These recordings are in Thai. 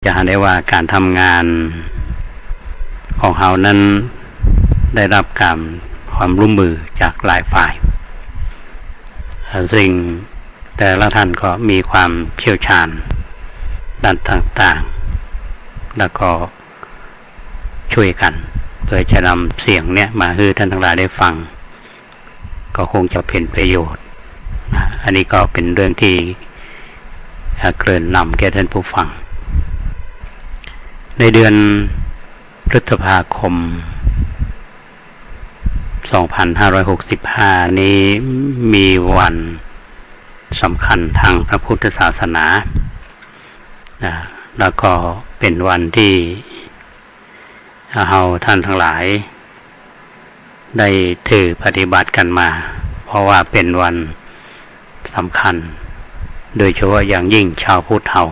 จะเห็นได้ว่าการทำงานของเรานั้นได้รับความร่วมมือจากหลายฝ่ายซึ่งแต่ละท่านก็มีความเชี่ยวชาญด้านต่างๆแล้วก็ช่วยกันเพื่อจะนำเสียงเนี้ยมาให้ท่านทั้งหลายได้ฟังก็คงจะเป็นประโยชน์นะอันนี้ก็เป็นเรื่องที่เกริ่นนำแก่ท่านผู้ฟังในเดือนพฤษภาคม2565นี้มีวันสำคัญทางพระพุทธศาสนาแล้วก็เป็นวันที่เราท่านทั้งหลายได้ถือปฏิบัติกันมาเพราะว่าเป็นวันสำคัญโดยเฉพาะอย่างยิ่งชาวพุทธเรา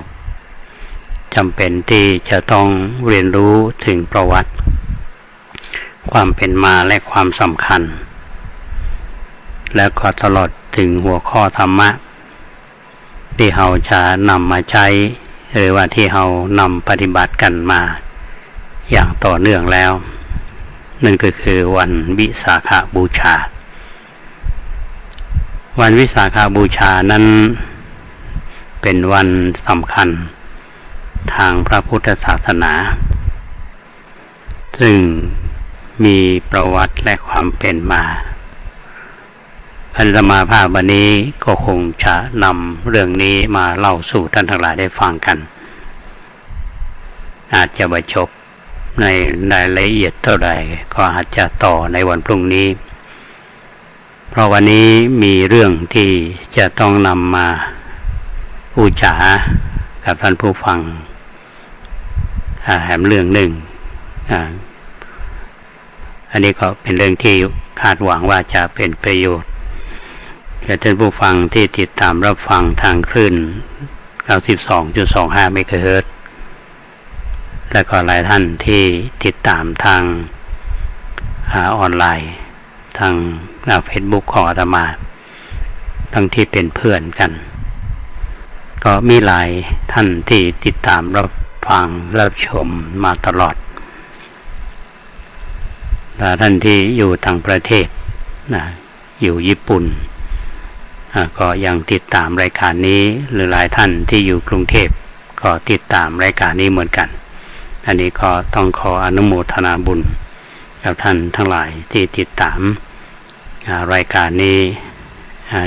จำเป็นที่จะต้องเรียนรู้ถึงประวัติความเป็นมาและความสำคัญและก็ตลอดถึงหัวข้อธรรมะที่เราจะนำมาใช้หรือว่าที่เรานำปฏิบัติกันมาอย่างต่อเนื่องแล้วนั่นก็คือวันวิสาขบูชาวันวิสาขบูชานั้นเป็นวันสำคัญทางพระพุทธศาสนาซึ่งมีประวัติและความเป็นมาอาตมาภาพวันนี้ก็คงจะนำเรื่องนี้มาเล่าสู่ท่านทั้งหลายได้ฟังกันอาจจะบรรจบในรายละเอียดเท่าใดก็อาจจะต่อในวันพรุ่งนี้เพราะวันนี้มีเรื่องที่จะต้องนำมาพูดจากับท่านผู้ฟังแหมเรื่องหนึ่งอันนี้ก็เป็นเรื่องที่คาดหวังว่าจะเป็นประโยชน์แก่ท่านผู้ฟังที่ติดตามรับฟังทางคลื่น 92.25 เมกะเฮิรตซ์และก็หลายท่านที่ติดตามทางออนไลน์ทางเฟซบุ๊กของอาตมาทั้งที่เป็นเพื่อนกันก็มีหลายท่านที่ติดตามรับฟังรับชมมาตลอดและท่านที่อยู่ต่างประเทศอยู่ญี่ปุ่นก็ยังติดตามรายการนี้หรือหลายท่านที่อยู่กรุงเทพก็ติดตามรายการนี้เหมือนกันอันนี้ก็ต้องขออนุโมทนาบุญกับท่านทั้งหลายที่ติดตามรายการนี้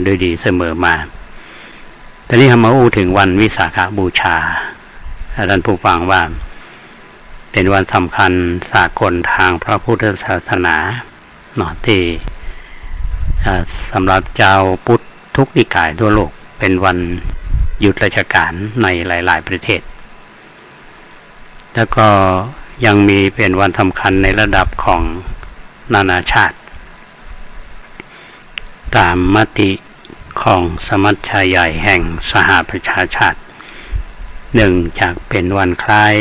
ด้วยดีเสมอมาตอนนี้เรามาอู้ถึงวันวิสาขบูชาท่านผู้ฟังว่าเป็นวันสำคัญสากลทางพระพุทธศาสนาที่สำหรับชาวพุทธทุกนิกายทั่วโลกเป็นวันหยุดราชการในหลายๆประเทศแล้วก็ยังมีเป็นวันสำคัญในระดับของนานาชาติตามมติของสมัชชาใหญ่แห่งสหประชาชาติหนึ่งจากเป็นวันคล้าย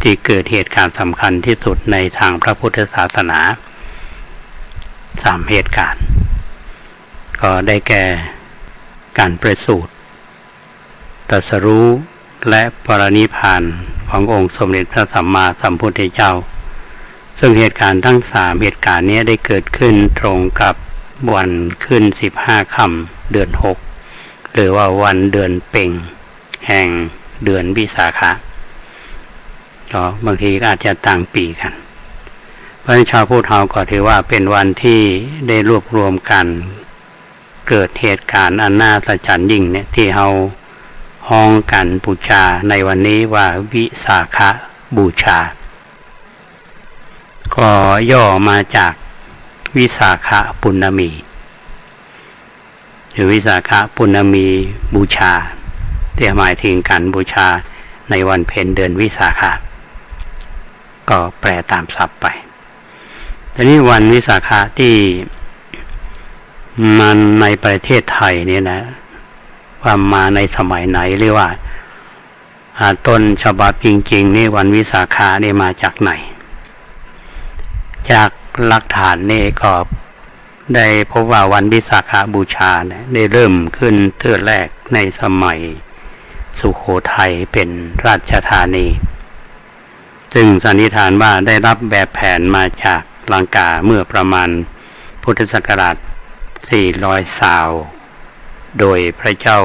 ที่เกิดเหตุการณ์สำคัญที่สุดในทางพระพุทธศาสนา3เหตุการณ์ก็ได้แก่การประสูติตรัสรู้และปรินิพพานขององค์สมเด็จพระสัมมาสัมพุทธเจ้าซึ่งเหตุการณ์ทั้ง3เหตุการณ์นี้ได้เกิดขึ้นตรงกับวันขึ้น15ค่ำเดือน6หรือว่าวันเดือนเพ็ญแห่งเดือนวิสาขะก็บางทีก็อาจจะต่างปีกันเพราะฉะนั้นชาวพุทธเราก็ถือว่าเป็นวันที่ได้รวบรวมกันเกิดเหตุการณ์อันน่าสะใจยิ่งเนี่ยที่เราฮ้องกันบูชาในวันนี้ว่าวิสาขบูชาก็ย่อมาจากวิสาขปุณณมีหรือวิสาขปุณณมีบูชาที่หมายถึงการบูชาในวันเพ็ญเดือนวิสาขะก็แปลตามศัพท์ไปทีนี้วันวิสาขะที่มันในประเทศไทยเนี่ยนะว่ามาในสมัยไหนหรือว่าต้นฉบับจริงๆนี่วันวิสาขะนี่มาจากไหนจากหลักฐานนี่ก็ได้พบว่าวันวิสาขบูชาเนี่ยได้เริ่มขึ้นเทื่อแรกในสมัย สุโขทัยเป็นราชธานีซึ่งสันนิษฐานว่าได้รับแบบแผนมาจากลังกาเมื่อประมาณพุทธศักราช400 ศาวโดยพระเจ้า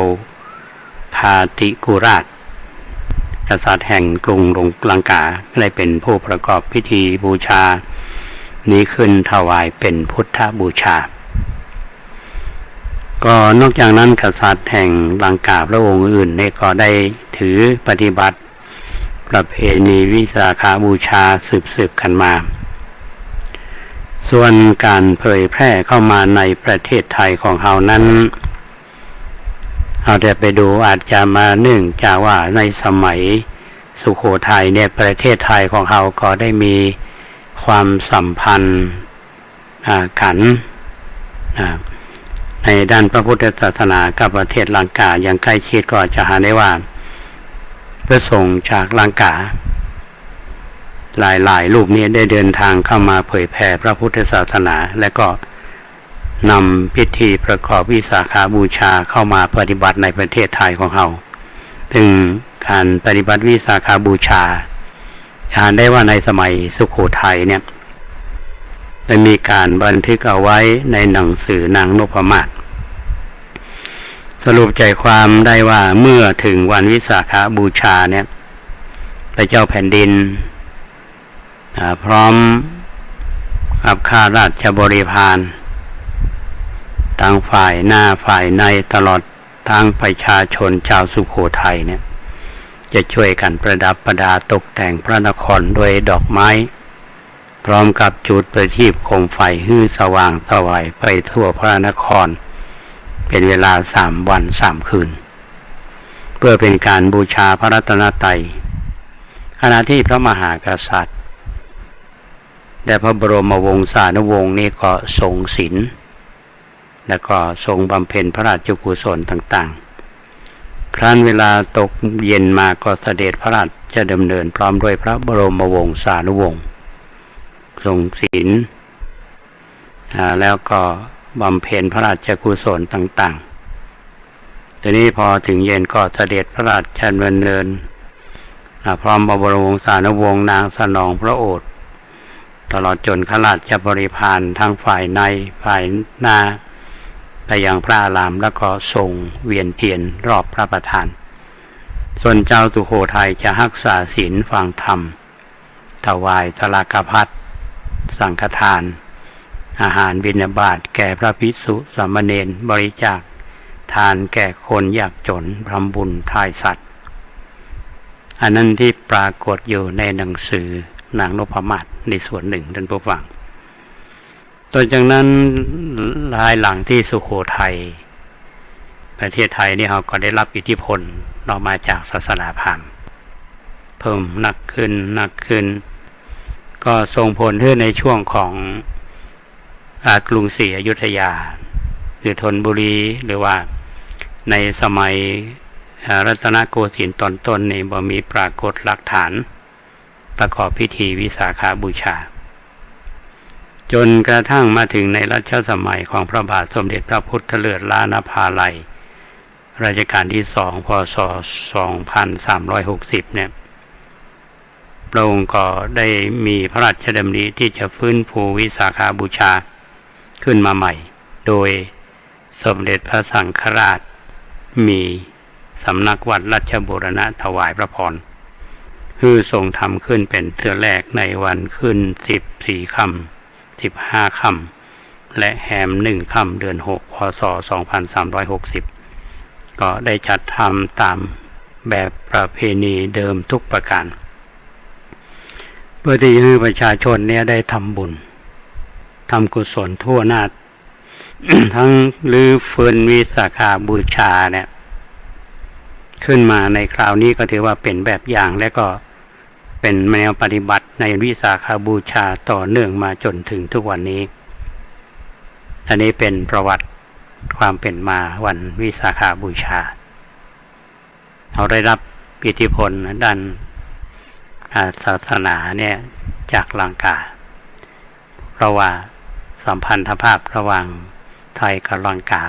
พาติกุราชกษัตริย์แห่งกรุงลังกาได้เป็นผู้ประกอบพิธีบูชานี้ขึ้นถวายเป็นพุทธบูชาก็นอกจากนั้นกษัตริย์แห่งลังกาพระองค์อื่นเนี่ยก็ได้ถือปฏิบัติประเพณีวิสาขบูชาสืบกันมาส่วนการเผยแพร่เข้ามาในประเทศไทยของเรานั้นเราจะไปดูอาจจะมาเนื่องจากว่าในสมัยสุโขทัยเนี่ยประเทศไทยของเราก็ได้มีความสัมพันธ์กันในด้านพระพุทธศาสนากับประเทศลังกาอย่างใกล้ชิดก็จะหาได้ว่าพระสงฆ์จากลังกาหลายรูปนี้ได้เดินทางเข้ามาเผยแผ่พระพุทธศาสนาและก็นำพิธีประกอบวิสาขบูชาเข้ามาปฏิบัติในประเทศไทยของเราซึ่งการปฏิบัติวิสาขบูชาจะเห็นได้ว่าในสมัยสุโขทัยเนี่ยได้มีการบันทึกเอาไว้ในหนังสือนางนพมาศสรุปใจความได้ว่าเมื่อถึงวันวิสาขบูชาเนี่ยพระเจ้าแผ่นดินพร้อมกับข้าราชบริพารทั้งฝ่ายหน้าฝ่ายในตลอดทั้งประชาชนชาวสุโขทัยเนี่ยจะช่วยกันประดับประดาตกแต่งพระนครด้วยดอกไม้พร้อมกับจุดประทีปโคมไฟฮื้อสว่างสวัยไปทั่วพระนครเป็นเวลา3 วัน 3 คืนเพื่อเป็นการบูชาพระรัตนตรัยขณะที่พระมหากษัตริย์และพระบรมวงศานุวงศ์นี่ก็ทรงศีลและก็ทรงบำเพ็ญพระราชกุศลต่างๆครั้นเวลาตกเย็นมาก็เสด็จพระราชดำเนินพร้อมด้วยพระบรมวงศานุวงศ์ทรงศีลแล้วก็บำเพ็ญพระราชกุศลต่างๆทีนี้พอถึงเย็นก็เสด็จพระราชดำเนินพร้อมพระบรมวงศานุวงศ์นางสนองพระโอษฐ์ตลอดจนข้าราชบริพารทั้งฝ่ายในฝ่ายหน้าไปยังพระอารามแล้วก็ทรงเวียนเทียนรอบพระประธานส่วนเจ้าสุโขทัยจะรักษาศีลฟังธรรมถวายสลากภัตสังฆทานอาหารบิณฑบาตแก่พระภิกษุสามเณรบริจาคทานแก่คนยากจนทำบุญทายสัตว์อันนั้นที่ปรากฏอยู่ในหนังสือนางนพมาศในส่วนหนึ่งท่านผู้ฟังต่อจากนั้นภายหลังที่สุโขทัยประเทศไทยนี่เขาก็ได้รับอิทธิพลออกมาจากศาสนาพราหมณ์เพิ่มหนักขึ้นก็ส่งผลให้ในช่วงของกรุงศรีอยุธยาหรือธนบุรีหรือว่าในสมัยรัตนโกสินทร์ตอนต้นนี่บ่มีปรากฏหลักฐานประกอบพิธีวิสาขบูชาจนกระทั่งมาถึงในรัชสมัยของพระบาทสมเด็จพระพุทธเลิศล้านภาลัยรัชกาลที่2 พ.ศ. 2360เนี่ยพระองค์ก็ได้มีพระราชดำริที่จะฟื้นฟูวิสาขบูชาขึ้นมาใหม่โดยสมเด็จพระสังฆราชมีสำนักวัดราชบูรณะถวายพระพรคือทรงทำขึ้นเป็นเทื่อแรกในวันขึ้น14 ค่ำ15 ค่ำและแหม1 ค่ำเดือน 6 พ.ศ. 2360ก็ได้จัดทำตามแบบประเพณีเดิมทุกประการเพื่อที่ให้ประชาชนเนี่ยได้ทำบุญทำกุศลทั่วหน้า ทั้งรื้อฟื้นวิสาขบูชาเนี่ยขึ้นมาในคราวนี้ก็ถือว่าเป็นแบบอย่างและก็เป็นแนวปฏิบัติในวิสาขบูชาต่อเนื่องมาจนถึงทุกวันนี้อันนี้เป็นประวัติความเป็นมาวันวิสาขบูชาเราได้รับอิทธิพลด้านศาสนาเนี่ยจากลังกาเพราะว่าสัมพันธภาพระหว่างไทยกับลังกา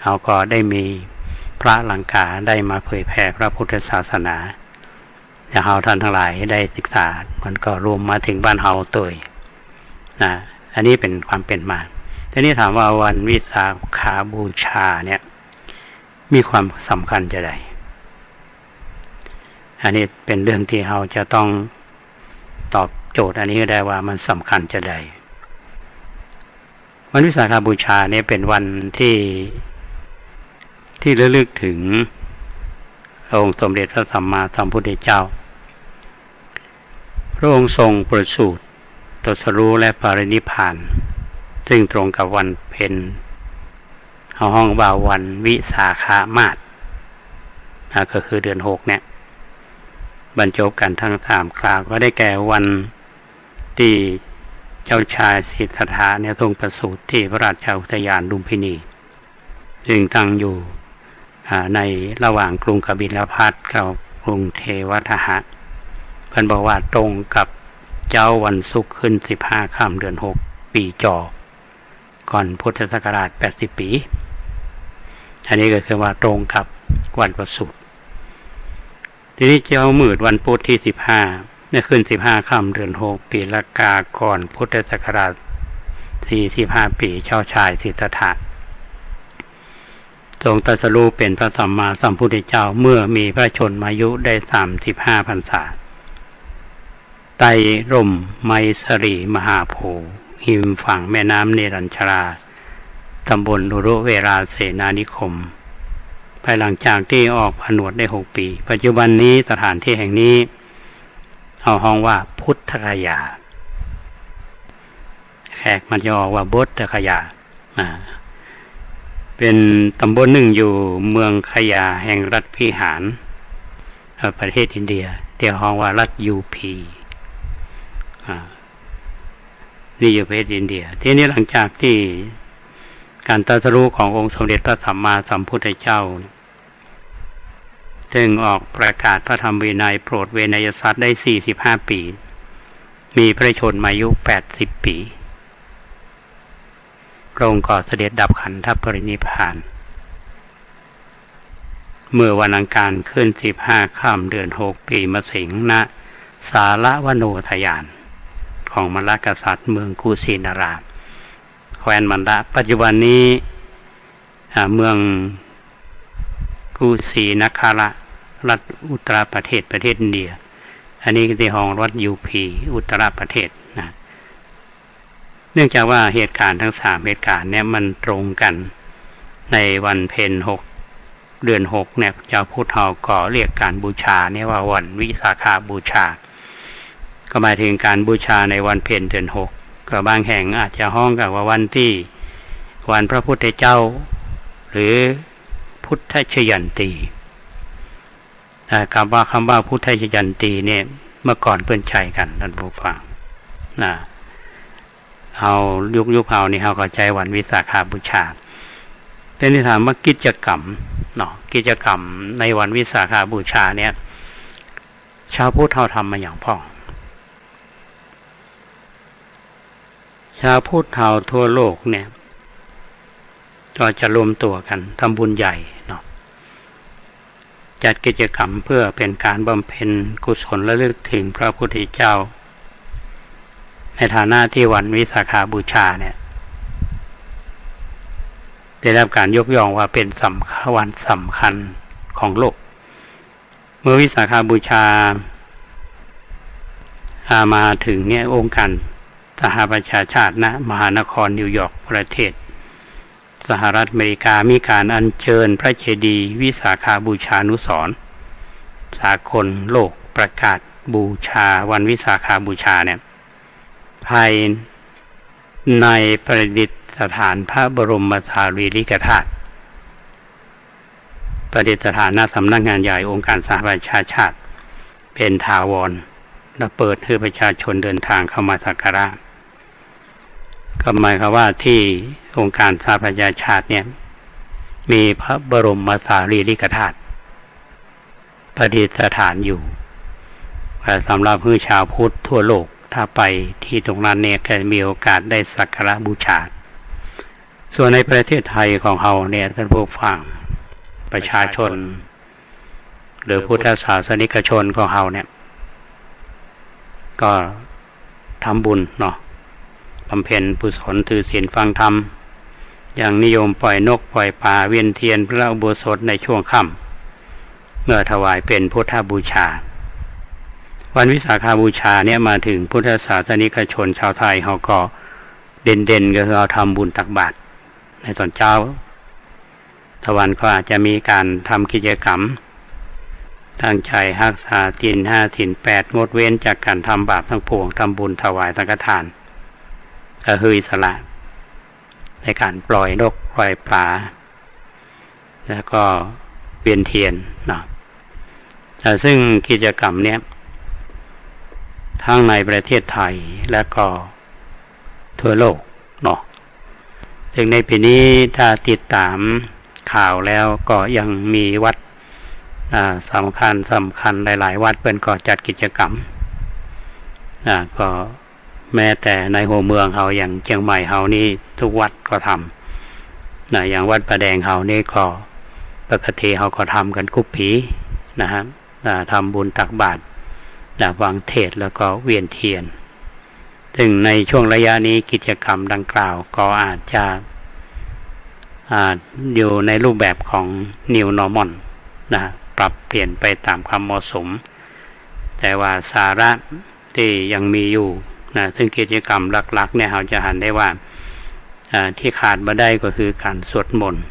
เราก็ได้มี พระลังกาได้มาเผยแผ่พระพุทธศาสนาและเฮาท่านทั้งหลายได้ศึกษามันก็รวมมาถึงบ้านเฮาตัวนะอันนี้เป็นความเป็นมาทีนี้ถามว่าวันวิสาขาบูชาเนี่ยมีความสำคัญจะใดอันนี้เป็นเรื่องที่เราจะต้องตอบโจทย์อันนี้ก็ได้ว่ามันสำคัญจะใดวันวิสาขบูชาเนี่ยเป็นวันที่ระลึกถึงองค์สมเด็จพระสัมมาสัมพุทธเจ้าพระองค์ทรงประสูติตรัสรู้และปรินิพพานซึ่งตรงกับวันเพ็ญห้องว่าวันวิสาขมาสก็คือเดือน6เนี่ยบรรจบกันทั้ง3คราวก็ได้แก่วันที่เจ้าชายสิทธัตถะเนี่ยทรงประสูติที่พระราชอุทยานลุมพินีซึ่งตั้งอยู่ในระหว่างกรุงกบิลพัสกับกรุงเทวทหะเพิ่นบอกว่าตรงกับเจ้าวันศุกร์ขึ้น15ค่ำเดือน6ปีจอก่อนพุทธศักราช80ปีอันนี้ก็คือว่าตรงกับวันประสูติทีนี้เจ้ามืดวันพุธที่15เนี่ยขึ้น15ค่ำเดือน6ปีละกาก่อนพุทธศักราช45ปีเจ้าชายสิทธัตถะทรงตรัสรู้เป็นพระสัมมาสัมพุทธเจ้าเมื่อมีพระชนมายุได้35พรรษาใต้ร่มไมสรีมหาโพธิ์หิมฝั่งแม่น้ำเนรัญชราตำบลนุรุเวราเสนานิคมภายหลังจากที่ออกผนวดได้6ปีปัจจุบันนี้สถานที่แห่งนี้เอาห้องว่าพุทธคยาแขกมันจะออกว่าบุตรคยาเป็นตำบลหนึ่งอยู่เมืองขยาแห่งรัฐพิหารประเทศอินเดียเตียวห้องว่ารัฐยูพีนี่อยู่ประเทศอินเดียทีนี้หลังจากที่การตรัสรู้ขององค์สมเด็จพระสัมมาสัมพุทธเจ้าจึงออกประกาศพระธรรมวินัยโปรดเวนยสัตว์ได้45ปีมีพระชนมายุ80ปีพระองค์ก็เสด็จดับขันธปรินิพพานเมื่อวันอังคารขึ้น15ค่ำเดือน6ปีมะเสงณสาระวโนทยานของมลกษัตริย์เมืองกุสินาราแคว้นมันดาปัจจุบันนี้เมืองกุสินาคาระรัฐอุตรประเทศอินเดียอันนี้ที่ห้องรัฐยูพีอุตรประเทศนะเนื่องจากว่าเหตุการณ์ทั้ง3เหตุการณ์เนี่ยมันตรงกันในวันเพ็ญ6เดือน6เนี่ยเจ้าพุทธเฮาก็เรียกการบูชาเนี่ยว่าวันวิสาขบูชาก็หมายถึงการบูชาในวันเพ็ญเดือน6ก็บางแห่งอาจจะห้องกับว่าวันที่วันพระพุทธเจ้าหรือพุทธชยันตีคำว่าพุทธชยันตีเนี่ยเมื่อก่อนเพิ่นใช้กันท่านผู้ฟังเอายุคเฮานี่เฮาเข้าใจวันวิสาขบูชาแต่นี่ถามว่ากิจกรรมกิจกรรมในวันวิสาขบูชาเนี่ยชาวพุทธเฮาทำมาอย่างพ่องชาวพุทธเฮาทั่วโลกเนี่ยก็จะรวมตัวกันทำบุญใหญ่จัดกิจกรรมเพื่อเป็นการบำเพ็ญกุศลระลึกถึงพระพุทธเจ้าในฐานะที่วันวิสาขบูชาเนี่ยได้รับการยกย่องว่าเป็นวันสำคัญของโลกเมื่อวิสาขบูชามาถึงเนี่ยองค์การสหประชาชาติณมหานครนิวยอร์กประเทศสหรัฐอเมริกามีการอัญเชิญพระเจดีย์วิสาขบูชานุสรณ์สากลโลกประกาศบูชาวันวิสาขบูชาเนี่ยภายในประดิษฐานพระบรมสารีริกธาตุประดิษฐานณสำนักงานใหญ่องค์การสหประชาชาติเป็นถาวรและเปิดให้ประชาชนเดินทางเข้ามาสักการะก็หมายความว่าที่องค์การสหประชาชาติเนี่ยมีพระบรมสารีริกธาตุประดิษฐานอยู่สำหรับผู้ชาวพุทธทั่วโลกถ้าไปที่ตรงนั้นเนี่ยก็มีโอกาสได้สักการะบูชาส่วนในประเทศไทยของเราเนี่ยท่านผู้ฟัง ประชาชนหรือพุทธศาสนิกชนของเราเนี่ยก็ทำบุญเนาะบำเพ็ญกุศลถือศีลฟังธรรมอย่างนิยมปล่อยนกปล่อยปลาเวียนเทียนพระอุโบสถในช่วงค่ำเมื่อถวายเป็นพุทธบูชาวันวิสาขบูชาเนี่ยมาถึงพุทธศาสนิกชนชาวไทยเขาก็เด่นๆก็คือเราทำบุญตักบาตรในตอนเช้าตะวันก็อาจจะมีการทำกิจกรรมตั้งใจรักษาศีล 5 ศีล 8งดเว้นจากการทำบาปทั้งปวงทำบุญถวายสังฆทานก็คืออิสระในการปล่อยนกปล่อยปลาแล้วก็เวียนเทียนเนาะซึ่งกิจกรรมเนี้ยทั้งในประเทศไทยและก็ทั่วโลกเนาะซึ่งในปีนี้ถ้าติดตามข่าวแล้วก็ยังมีวัดสำคัญหลายๆวัดเป็นก็จัดกิจกรรมก็แม้แต่ในหัวเมืองเขาอย่างเชียงใหม่เขานี่ทุกวัดก็ทำอย่างวัดประแดงเขานี่ก็ปกติเขาก็ทำกันกุ๊บผีนะครับทำบุญตักบาตรวางเทศแล้วก็เวียนเทียนซึ่งในช่วงระยะนี้กิจกรรมดังกล่าวก็อาจจะอยู่ในรูปแบบของ New Normal ปรับเปลี่ยนไปตามความเหมาะสมแต่ว่าสาระที่ยังมีอยู่ซึ่งกิจกรรมหลักๆเนี่ยเราจะหันได้ว่าที่ขาดบ่ได้ก็คือการสวดมนต์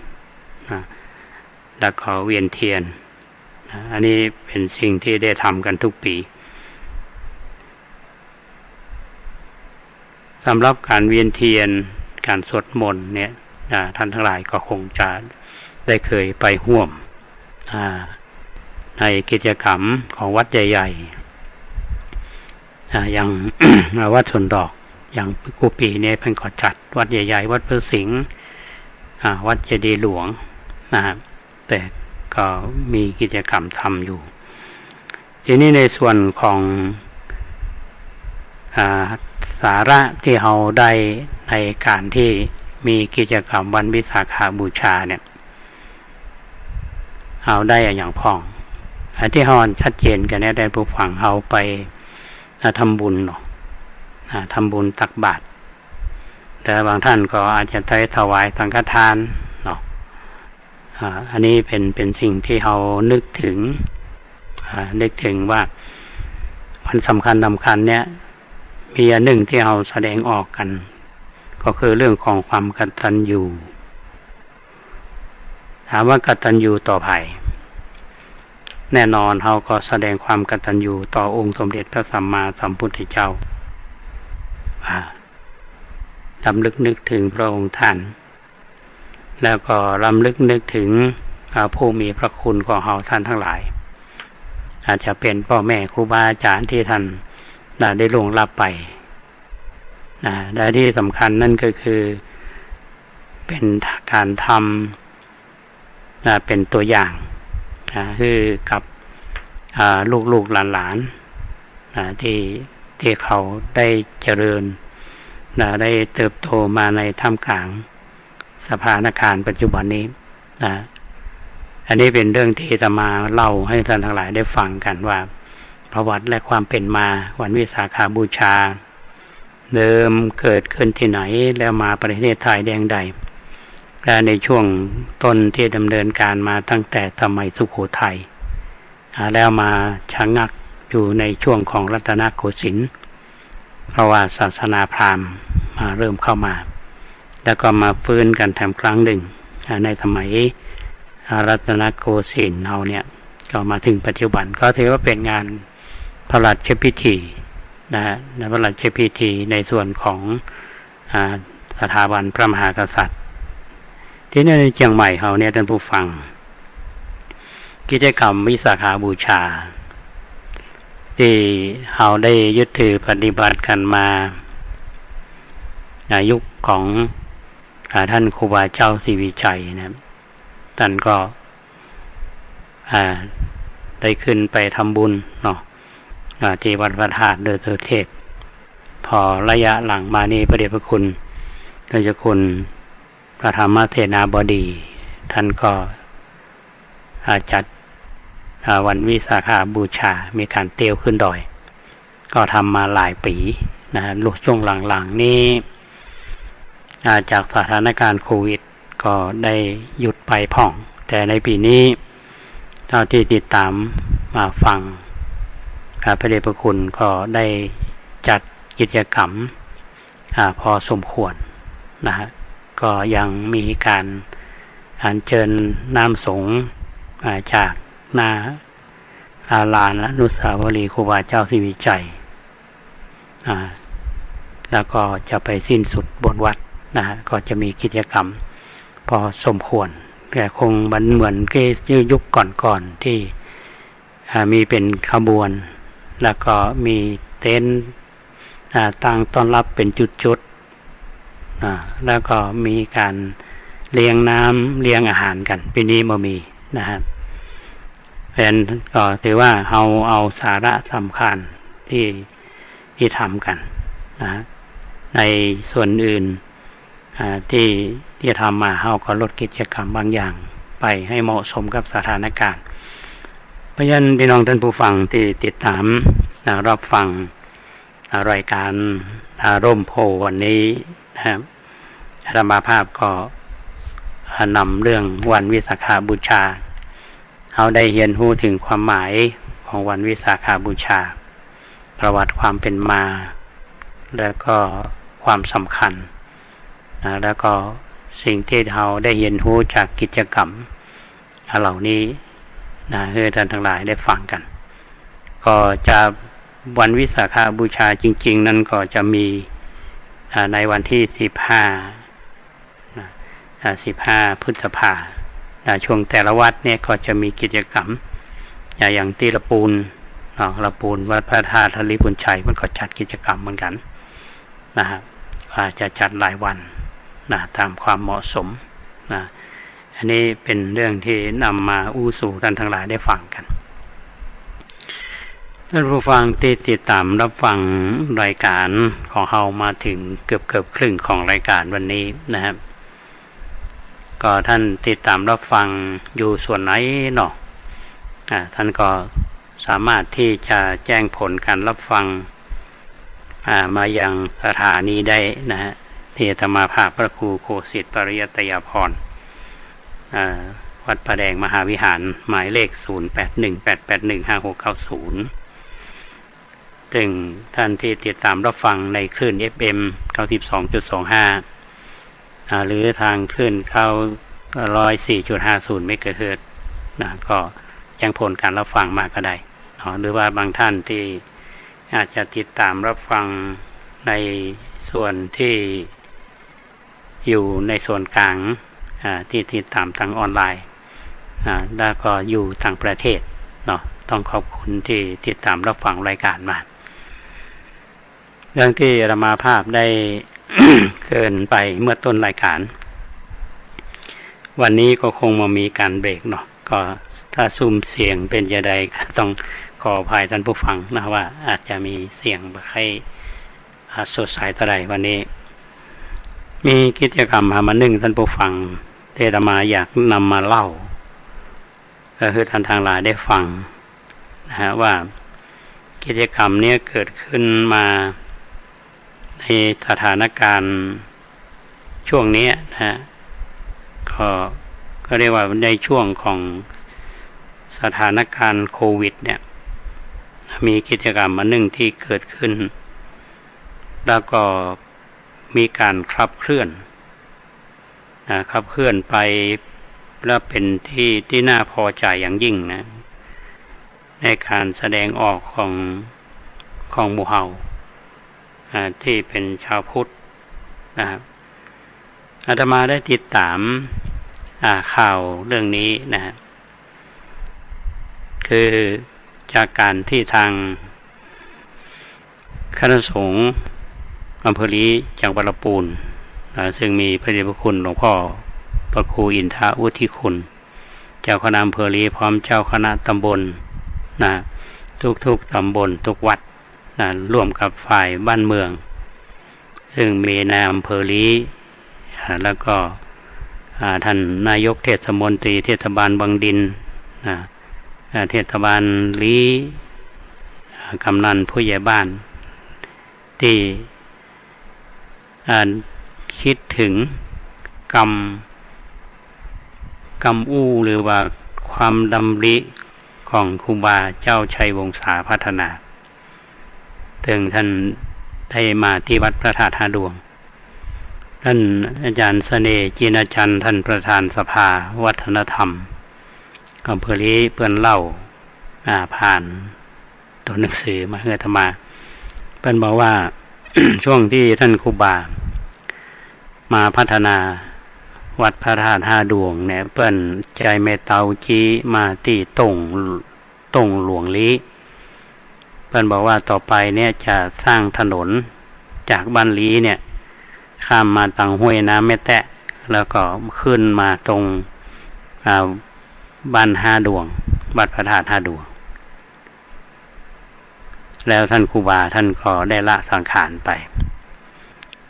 แล้วก็เวียนเทียนอันนี้เป็นสิ่งที่ได้ทำกันทุกปีสำหรับการเวียนเทียนการสวดมนต์เนี่ยท่านทั้งหลายก็คงจะได้เคยไปร่วมในกิจกรรมของวัดใหญ่ๆอย่าง วัดสวนดอกอย่างกุปีเนี่ยเพิ่งก่อจัดวัดใหญ่ๆวัดพุทธสิงห์วัดเจดีย์หลวงนะครับแต่ก็มีกิจกรรมทำอยู่ทีนี้ในส่วนของสาระที่เราได้ในการที่มีกิจกรรมวันวิสาขบูชาเนี่ยเอาได้อย่างพ้องที่เราชัดเจนกันเนี่ยได้ผู้ฟังเราไปทำบุญเนาะทำบุญตักบาตรแต่บางท่านก็อาจจะได้ถวายสังฆทานเนาะอันนี้เป็นสิ่งที่เรานึกถึงว่าวันสำคัญเนี่ยมีอันหนึ่งที่เราแสดงออกกันก็คือเรื่องของความกตัญญูถามว่ากตัญญูต่อใครแน่นอนเราก็แสดงความกตัญญูต่อองค์สมเด็จพระสัมมาสัมพุทธเจ้ารำลึกนึกถึงพระองค์ท่านแล้วก็รำลึกนึกถึงผู้มีพระคุณของเราท่านทั้งหลายอาจจะเป็นพ่อแม่ครูบาอาจารย์ที่ท่านได้ล่วงลับไปและที่สำคัญนั่นก็คือเป็นการทำเป็นตัวอย่างคือกับลูกหลานที่เขาได้เจริญได้เติบโตมาในท่ามกลางสถานการณ์ปัจจุบันนี้อันนี้เป็นเรื่องที่จะมาเล่าให้ท่านทั้งหลายได้ฟังกันว่าประวัติและความเป็นมาวันวิสาขบูชาเดิมเกิดขึ้นที่ไหนแล้วมาประเทศไทยแดงใดและในช่วงต้นที่ดำเนินการมาตั้งแต่สมัยสุโขทัยแล้วมาชะงักอยู่ในช่วงของรัตนโกสินทร์เพราะว่าศาสนาพราหมณ์มาเริ่มเข้ามาแล้วก็มาฟื้นกันแถมครั้งหนึ่งในสมัยรัตนโกสินทร์เราเนี่ยก็มาถึงปัจจุบันก็ถือว่าเป็นงานพระราชพิธีในพระราชพิธีในส่วนของสถาบันพระมหากษัตริย์ที่ในเชียงใหม่เขาเนี่ยท่านผู้ฟังกิจกรรมวิสาขบูชาที่เราได้ยึดถือปฏิบัติกันมาในยุคของท่านครูบาเจ้าศรีวิชัยนะท่านก็ได้ขึ้นไปทำบุญเนาะที่วัดพระธาตุโดยตัวเทพพอระยะหลังมานี้พระเดชพระคุณโดยเฉพาะคุณพระธรรมเทนาบดีท่านก็ จัดวันวิสาขบูชามีการเตียวขึ้นดอยก็ทำมาหลายปีนะช่วงหลังๆนี้จากสถานการณ์โควิดก็ได้หยุดไปพ่องแต่ในปีนี้เท่าที่ติดตามมาฟังพระเดชพระคุณก็ได้จัดกิจกรรมพอสมควรนะฮะก็ยังมีการอัญเชิญน้ำสงฆ์จากหน้าลานอนุสาวรีย์ครูบาเจ้าศรีวิชัยแล้วก็จะไปสิ้นสุดบนวัดนะฮะก็จะมีกิจกรรมพอสมควรแต่คงมันเหมือนยุคก่อนๆที่มีเป็นขบวนแล้วก็มีเต็นท์ตั้งต้อนรับเป็นจุดๆแล้วก็มีการเลี้ยงน้ำเลี้ยงอาหารกันปีนี้บ่มีนะครับเป็นก็ถือว่าเอาสาระสำคัญที่ทำกันนะในส่วนอื่นที่ทำมาเราก็ลดกิจกรรมบางอย่างไปให้เหมาะสมกับสถานการณ์เพราะฉะนั้นพี่น้องท่านผู้ฟังที่ติดตามรับฟังรายการร่มโพวันนี้นะครับอาตมาภาพก็นำเรื่องวันวิสาขบูชาเราได้เรียนรู้ถึงความหมายของวันวิสาขบูชาประวัติความเป็นมาแล้วก็ความสำคัญแล้วก็สิ่งที่เราได้เรียนรู้จากกิจกรรมเหล่านี้ให้ท่านทั้งหลายได้ฟังกันก็จะวันวิสาขบูชาจริงๆนั้นก็จะมีในวันที่15พฤษภาคมช่วงแต่ละวัดเนี่ยก็จะมีกิจกรรมอย่างที่ละปูนวัดพระธาตุทลีบุญชัยมันก็จัดกิจกรรมเหมือนกันนะครับอาจจะจัดหลายวันตามความเหมาะสมอันนี้เป็นเรื่องที่นำมาอู้สู่ท่านทั้งหลายได้ฟังกันท่านผู้ฟังที่ติดตามรับฟังรายการของเรามาถึงเกือบครึ่งของรายการวันนี้นะครับก็ท่านติดตามรับฟังอยู่ส่วนไหนเนาะท่านก็สามารถที่จะแจ้งผลการรับฟังมายังสถานีได้นะฮะที่อาตมาภาพพระครูโคสิทธิ์ปริยัตยาภรณ์วัดประแดงมหาวิหารหมายเลข0818815690ซึ่งท่านที่ติดตามรับฟังในคลื่น FM 92.25 หรือทางคลื่นเข้า 104.50 เมกะเฮิรตซ์ก็แจ้งผลการรับฟังมาก็ได้หรือว่าบางท่านที่อาจจะติดตามรับฟังในส่วนที่อยู่ในส่วนกลางที่ติดตามทางออนไลน์แล้วก็อยู่ต่างประเทศต้องขอบคุณที่ติดตามรับฟังรายการมาเรื่องที่อาตมาภาพได้ เกินไปเมื่อต้นรายการวันนี้ก็คงมามีการเบรกก็ถ้าซุ่มเสียงเป็นยังไงต้องขออภัยท่านผู้ฟังนะว่าอาจจะมีเสียงแบบให้สดใสเท่าใดวันนี้มีกิจกรรมมาหนึ่งท่านผู้ฟังที่อาตมาอยากนำมาเล่าก็คือท่านทางหลายได้ฟังว่ากิจกรรมนี้เกิดขึ้นมาในสถานการณ์ช่วงนี้ก็เรียกว่าในช่วงของสถานการณ์โควิดเนี่ยมีกิจกรรมมาหนึ่งที่เกิดขึ้นแล้วก็มีการขับเคลื่อนไปแล้วเป็นที่น่าพอใจอย่างยิ่งในการแสดงออกของหมู่เฮาที่เป็นชาวพุทธนะครับอาตมาได้ติดตามข่าวเรื่องนี้คือจากการที่ทางคณะสงฆ์อำเภอลีจังหวัดลำพูนซึ่งมีพระเดชพระคุณหลวงพ่อพระครูอินทราวุฒิคุณเจ้าคณะอำเภอลีพร้อมเจ้าคณะตำบลทุกตำบลทุกวัดร่วมกับฝ่ายบ้านเมืองซึ่งมีนายอำเภอลีแล้วก็ท่านนายกเทศมนตรีเทศบาลบางดิน เทศบาลลีกำนันผู้ใหญ่บ้านที่คิดถึงกรรมอู้หรือว่าความดำริของครูบาเจ้าชัยวงศาพัฒนาถึงท่านได้มาที่วัดพระธาตุท่าดวงท่านอาจารย์เสน่ห์จีนจันทร์ท่านประธานสภาวัฒนธรรมอำเภอลีเปื่อนเล่าผ่านตัวหนังสือมาให้อาตมาเปิ้นบอกว่า ช่วงที่ท่านครูบามาพัฒนาวัดพระธาตุท่าดวงเนี่ยเปิ้นใจเมตตาจีมาที่ตรงหลวงลีเปิ้นบอกว่าต่อไปเนี่ยจะสร้างถนนจากบ้านลีเนี่ยข้ามมาทางห้วยน้ำแม่แตะแล้วก็ขึ้นมาตรงบ้านท่าดวงวัดพระธาตุท่าดวงแล้วท่านครูบาท่านก็ได้ละสังขารไป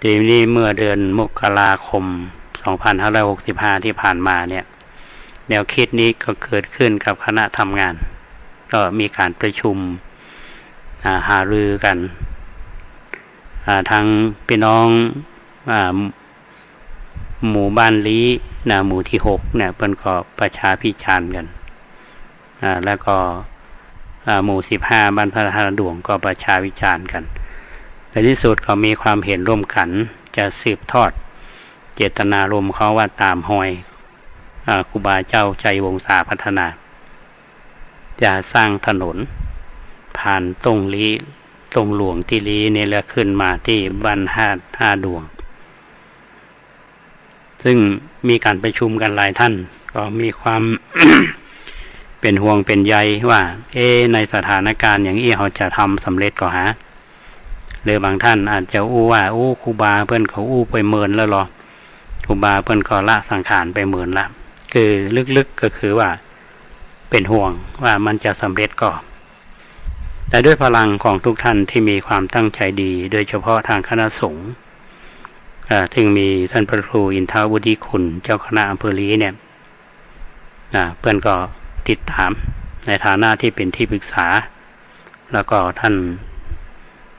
ทีนี้เมื่อเดือนมกราคม2565ที่ผ่านมาเนี่ยแนวคิดนี้ก็เกิดขึ้นกับคณะทำงานก็มีการประชุมหารือกันทางพี่น้องหมู่บ้านลี้หมู่ที่6เนี่ยเพิ่นก็ประชาพิจารณ์กันแล้วก็หมู่15บ้านพระธาตุดวงก็ประชาวิจารณ์กันในที่สุดก็มีความเห็นร่วมกันจะสืบทอดเจตนารมณ์เขาว่าตามหอยครูบาเจ้าใจวงศาพัฒนาจะสร้างถนนผ่านตรงหลวงที่ลีเนี่ยแล้วขึ้นมาที่บ้านท่าดวงซึ่งมีการประชุมกันหลายท่านก็มีความ เป็นห่วงเป็นใยว่าในสถานการณ์อย่างนี้เขาจะทำสำเร็จก็หาหรือบางท่านอาจจะว่าครูบาเพิ่นเขาไปเมินแล้วหรอครูบาเพิ่นก็ละสังขารไปเมินละคือลึกๆก็คือว่าเป็นห่วงว่ามันจะสำเร็จก็แต่ด้วยพลังของทุกท่านที่มีความตั้งใจดีโดยเฉพาะทางคณะสงฆ์ซึ่งมีท่านพระครูอินทวุฒิคุณเจ้าคณะอำเภอลีเนี่ยเพื่อนก็ติดตามในฐานะที่เป็นที่ปรึกษาแล้วก็ท่าน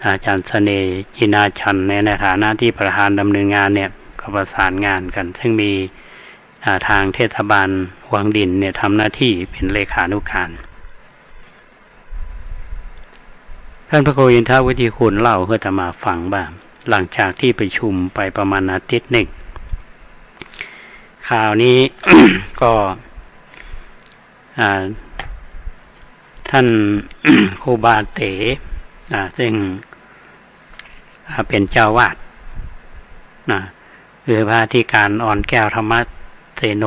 อาจารย์เสน่ห์จินาชันในฐานะที่ประธานดำเนินงานเนี่ยก็ประสานงานกันซึ่งมีทางเทศบาลวังดินเนี่ยทำหน้าที่เป็นเลขานุการท่านพระครูอินทวุฒิคุณเล่าเพื่อจะมาฟังบ้างหลังจากที่ประชุมไปประมาณอาทิตย์หนึ่งข่าวนี้ ก็ ท่าน ครูบาเต๋ซึ่งเป็นเจ้าวาดคือพระอธิการอ่อนแก้วธรรมเสโน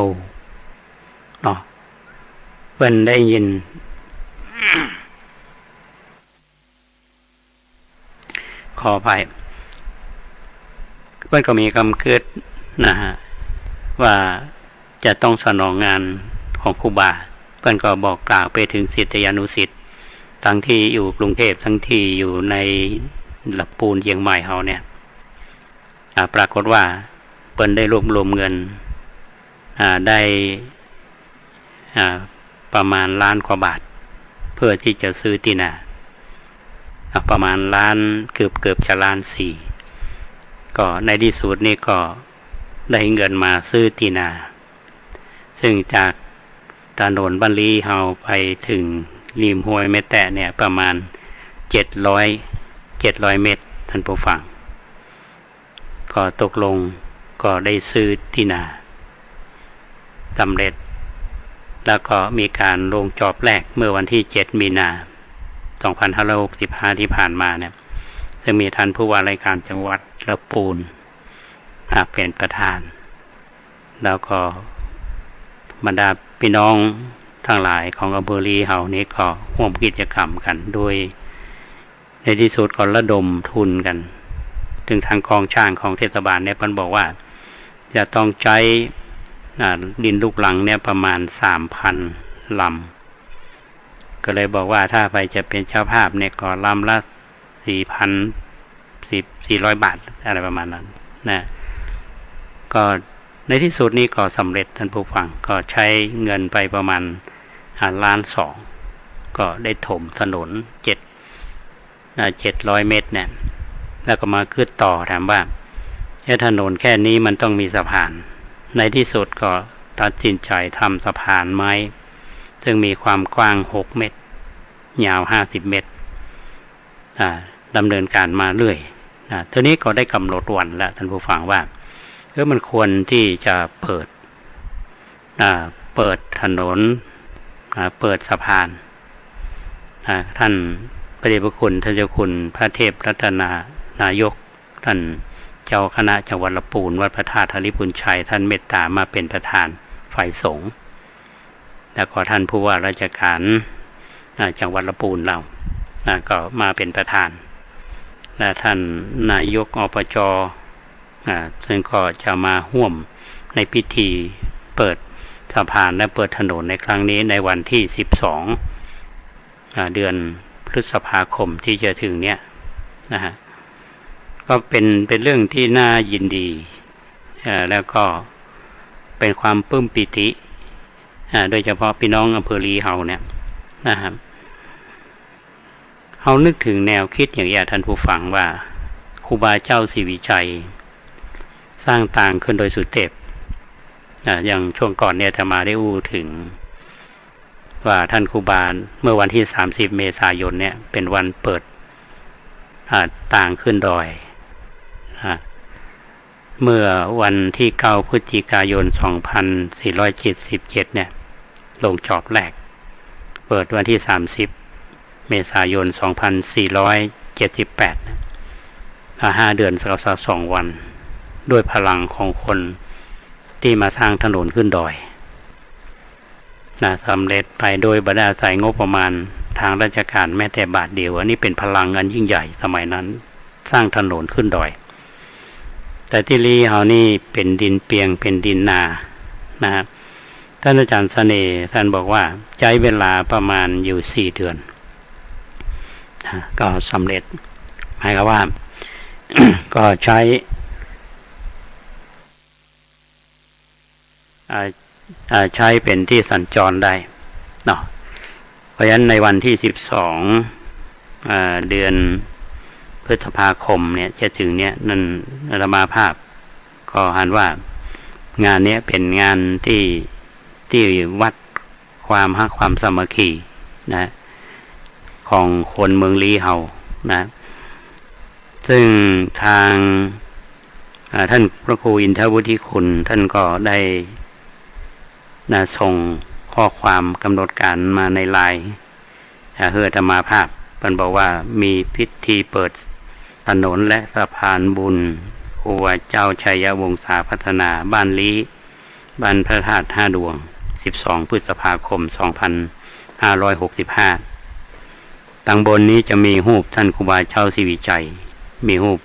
เนาะเพิ่นได้ยิน ขออภัยเพิ่นก็มีคำคิดนะฮะว่าจะต้องสนองงานของครูบาเพิ่นก็บอกกล่าวไปถึงศิษยานุศิษย์ทั้งที่อยู่กรุงเทพทั้งที่อยู่ในลำพูนเชียงใหม่เฮาเนี่ยปรากฏว่าเพิ่นได้รวบรวมเงินได้ประมาณล้านกว่าบาทเพื่อที่จะซื้อที่นาประมาณล้านเกือบจะล้าน4ก็ในที่สุดนี่ก็ได้เงินมาซื้อที่นาซึ่งจากถนนบ้านลีเฮาไปถึงริมห้วยแม่แตะเนี่ยประมาณ700เมตรท่านผู้ฟังก็ตกลงก็ได้ซื้อที่นาสำเร็จแล้วก็มีการลงจอบแรกเมื่อวันที่7มีนา2565ที่ผ่านมาเนี่ยจะมีท่านผู้ว่าราชการจังหวัดลำพูนเป็นประธานแล้วก็บรรดาพี่น้องทั้งหลายของอำเภอลีเฮานี้ก็ร่วมกิจกรรมกันโดยในที่สุดก็ระดมทุนกันถึงทางกองช่างของเทศบาลเนี่ยเพิ่นบอกว่าจะต้องใช้ดินลูกหลังเนี่ยประมาณ 3,000 ลำก็เลยบอกว่าถ้าไปจะเป็นเจ้าภาพเนี่ยก็ลำละ4,400 บาทอะไรประมาณนั้นนะก็ในที่สุดนี้ก็สำเร็จท่านผู้ฟังก็ใช้เงินไปประมาณ 1.2 ล้านก็ได้ถมถนน700 เมตรเนี่ยแล้วก็มาขึ้นต่อถามว่าถนนแค่นี้มันต้องมีสะพานในที่สุดก็ตัดสินใจทำสะพานไม้ซึ่งมีความกว้าง6 เมตรยาว50 เมตรดำเนินการมาเรื่อยทีนี้ก็ได้กำหนดวันแล้วท่านผู้ฟังว่ามันควรที่จะเปิดถนนเปิดสะพานท่านพระเดชพระคุณท่านเจ้าคุณพระเทพรัตนานายกท่านเจ้าคณะจังหวัดลำพูนวัดพระธาตุธริพุนชัยท่านเมตตามาเป็นประธานฝ่ายสงฆ์แล้วก็ท่านผู้ว่าราชการจังหวัดลำพูนเราก็มาเป็นประธานและท่านนายกอบจซึ่งก็จะมาร่วมในพิธีเปิดสะพานและเปิดถนนในครั้งนี้ในวันที่12เดือนพฤษภาคมที่จะถึงเนี้ยนะฮะก็เป็นเรื่องที่น่ายินดีแล้วก็เป็นความปลื้มปิติโดยเฉพาะพี่น้องอำเภอลีเฮาเนี่ยนะครับเขานึกถึงแนวคิดอย่างท่านผู้ฟังว่าครูบาเจ้าศรีวิชัยสร้างต่างขึ้นโดยสุเทพอย่างช่วงก่อนเนี่ยจะมาได้อู้ถึงว่าท่านครูบาเมื่อวันที่30 เมษายนเนี่ยเป็นวันเปิดต่างขึ้นดอยเมื่อวันที่9 พฤศจิกายน 2477เนี่ยลงจอบแรกเปิดวันที่30 เมษายน 2478 5 เดือน2 วันด้วยพลังของคนที่มาสร้างถนนขึ้นดอยสำเร็จไปโดยบรรดาใส่งบประมาณทางราชการแม้แต่บาทเดียวอันนี้เป็นพลังอันยิ่งใหญ่สมัยนั้นสร้างถนนขึ้นดอยแต่ที่ลีเฮานี่เป็นดินเปียงเป็นดินนานะครับท่านอาจารย์เสน่ห์ท่านบอกว่าใช้เวลาประมาณอยู่4 เดือนก็สำเร็จหมายความว่า ก็ใช้เป็นที่สัญจรได้เนาะเพราะฉะนั้นในวันที่12เดือนพฤษภาคมเนี่ยจะถึงเนี่ยนั่นอาตมาภาพก็หันว่างานนี้เป็นงานที่วัดความฮักความสามัคคีนะของคนเมืองลีเฮานะซึ่งทางท่านพระครูอินทวุฒิคุณท่านก็ได้ส่งข้อความกำหนดการมาในไลน์เฮือธรรมาภาพมันบอกว่ามีพิธีเปิดถนนและสะพานบุญครูบาเจ้าชัยวงศาพัฒนาบ้านลี้บ้านพระธาตุ5 ดวง12 พฤษภาคม 2565ตังบนนี้จะมีรูปท่านครูบาเจ้าศรีวิชัยมีรูป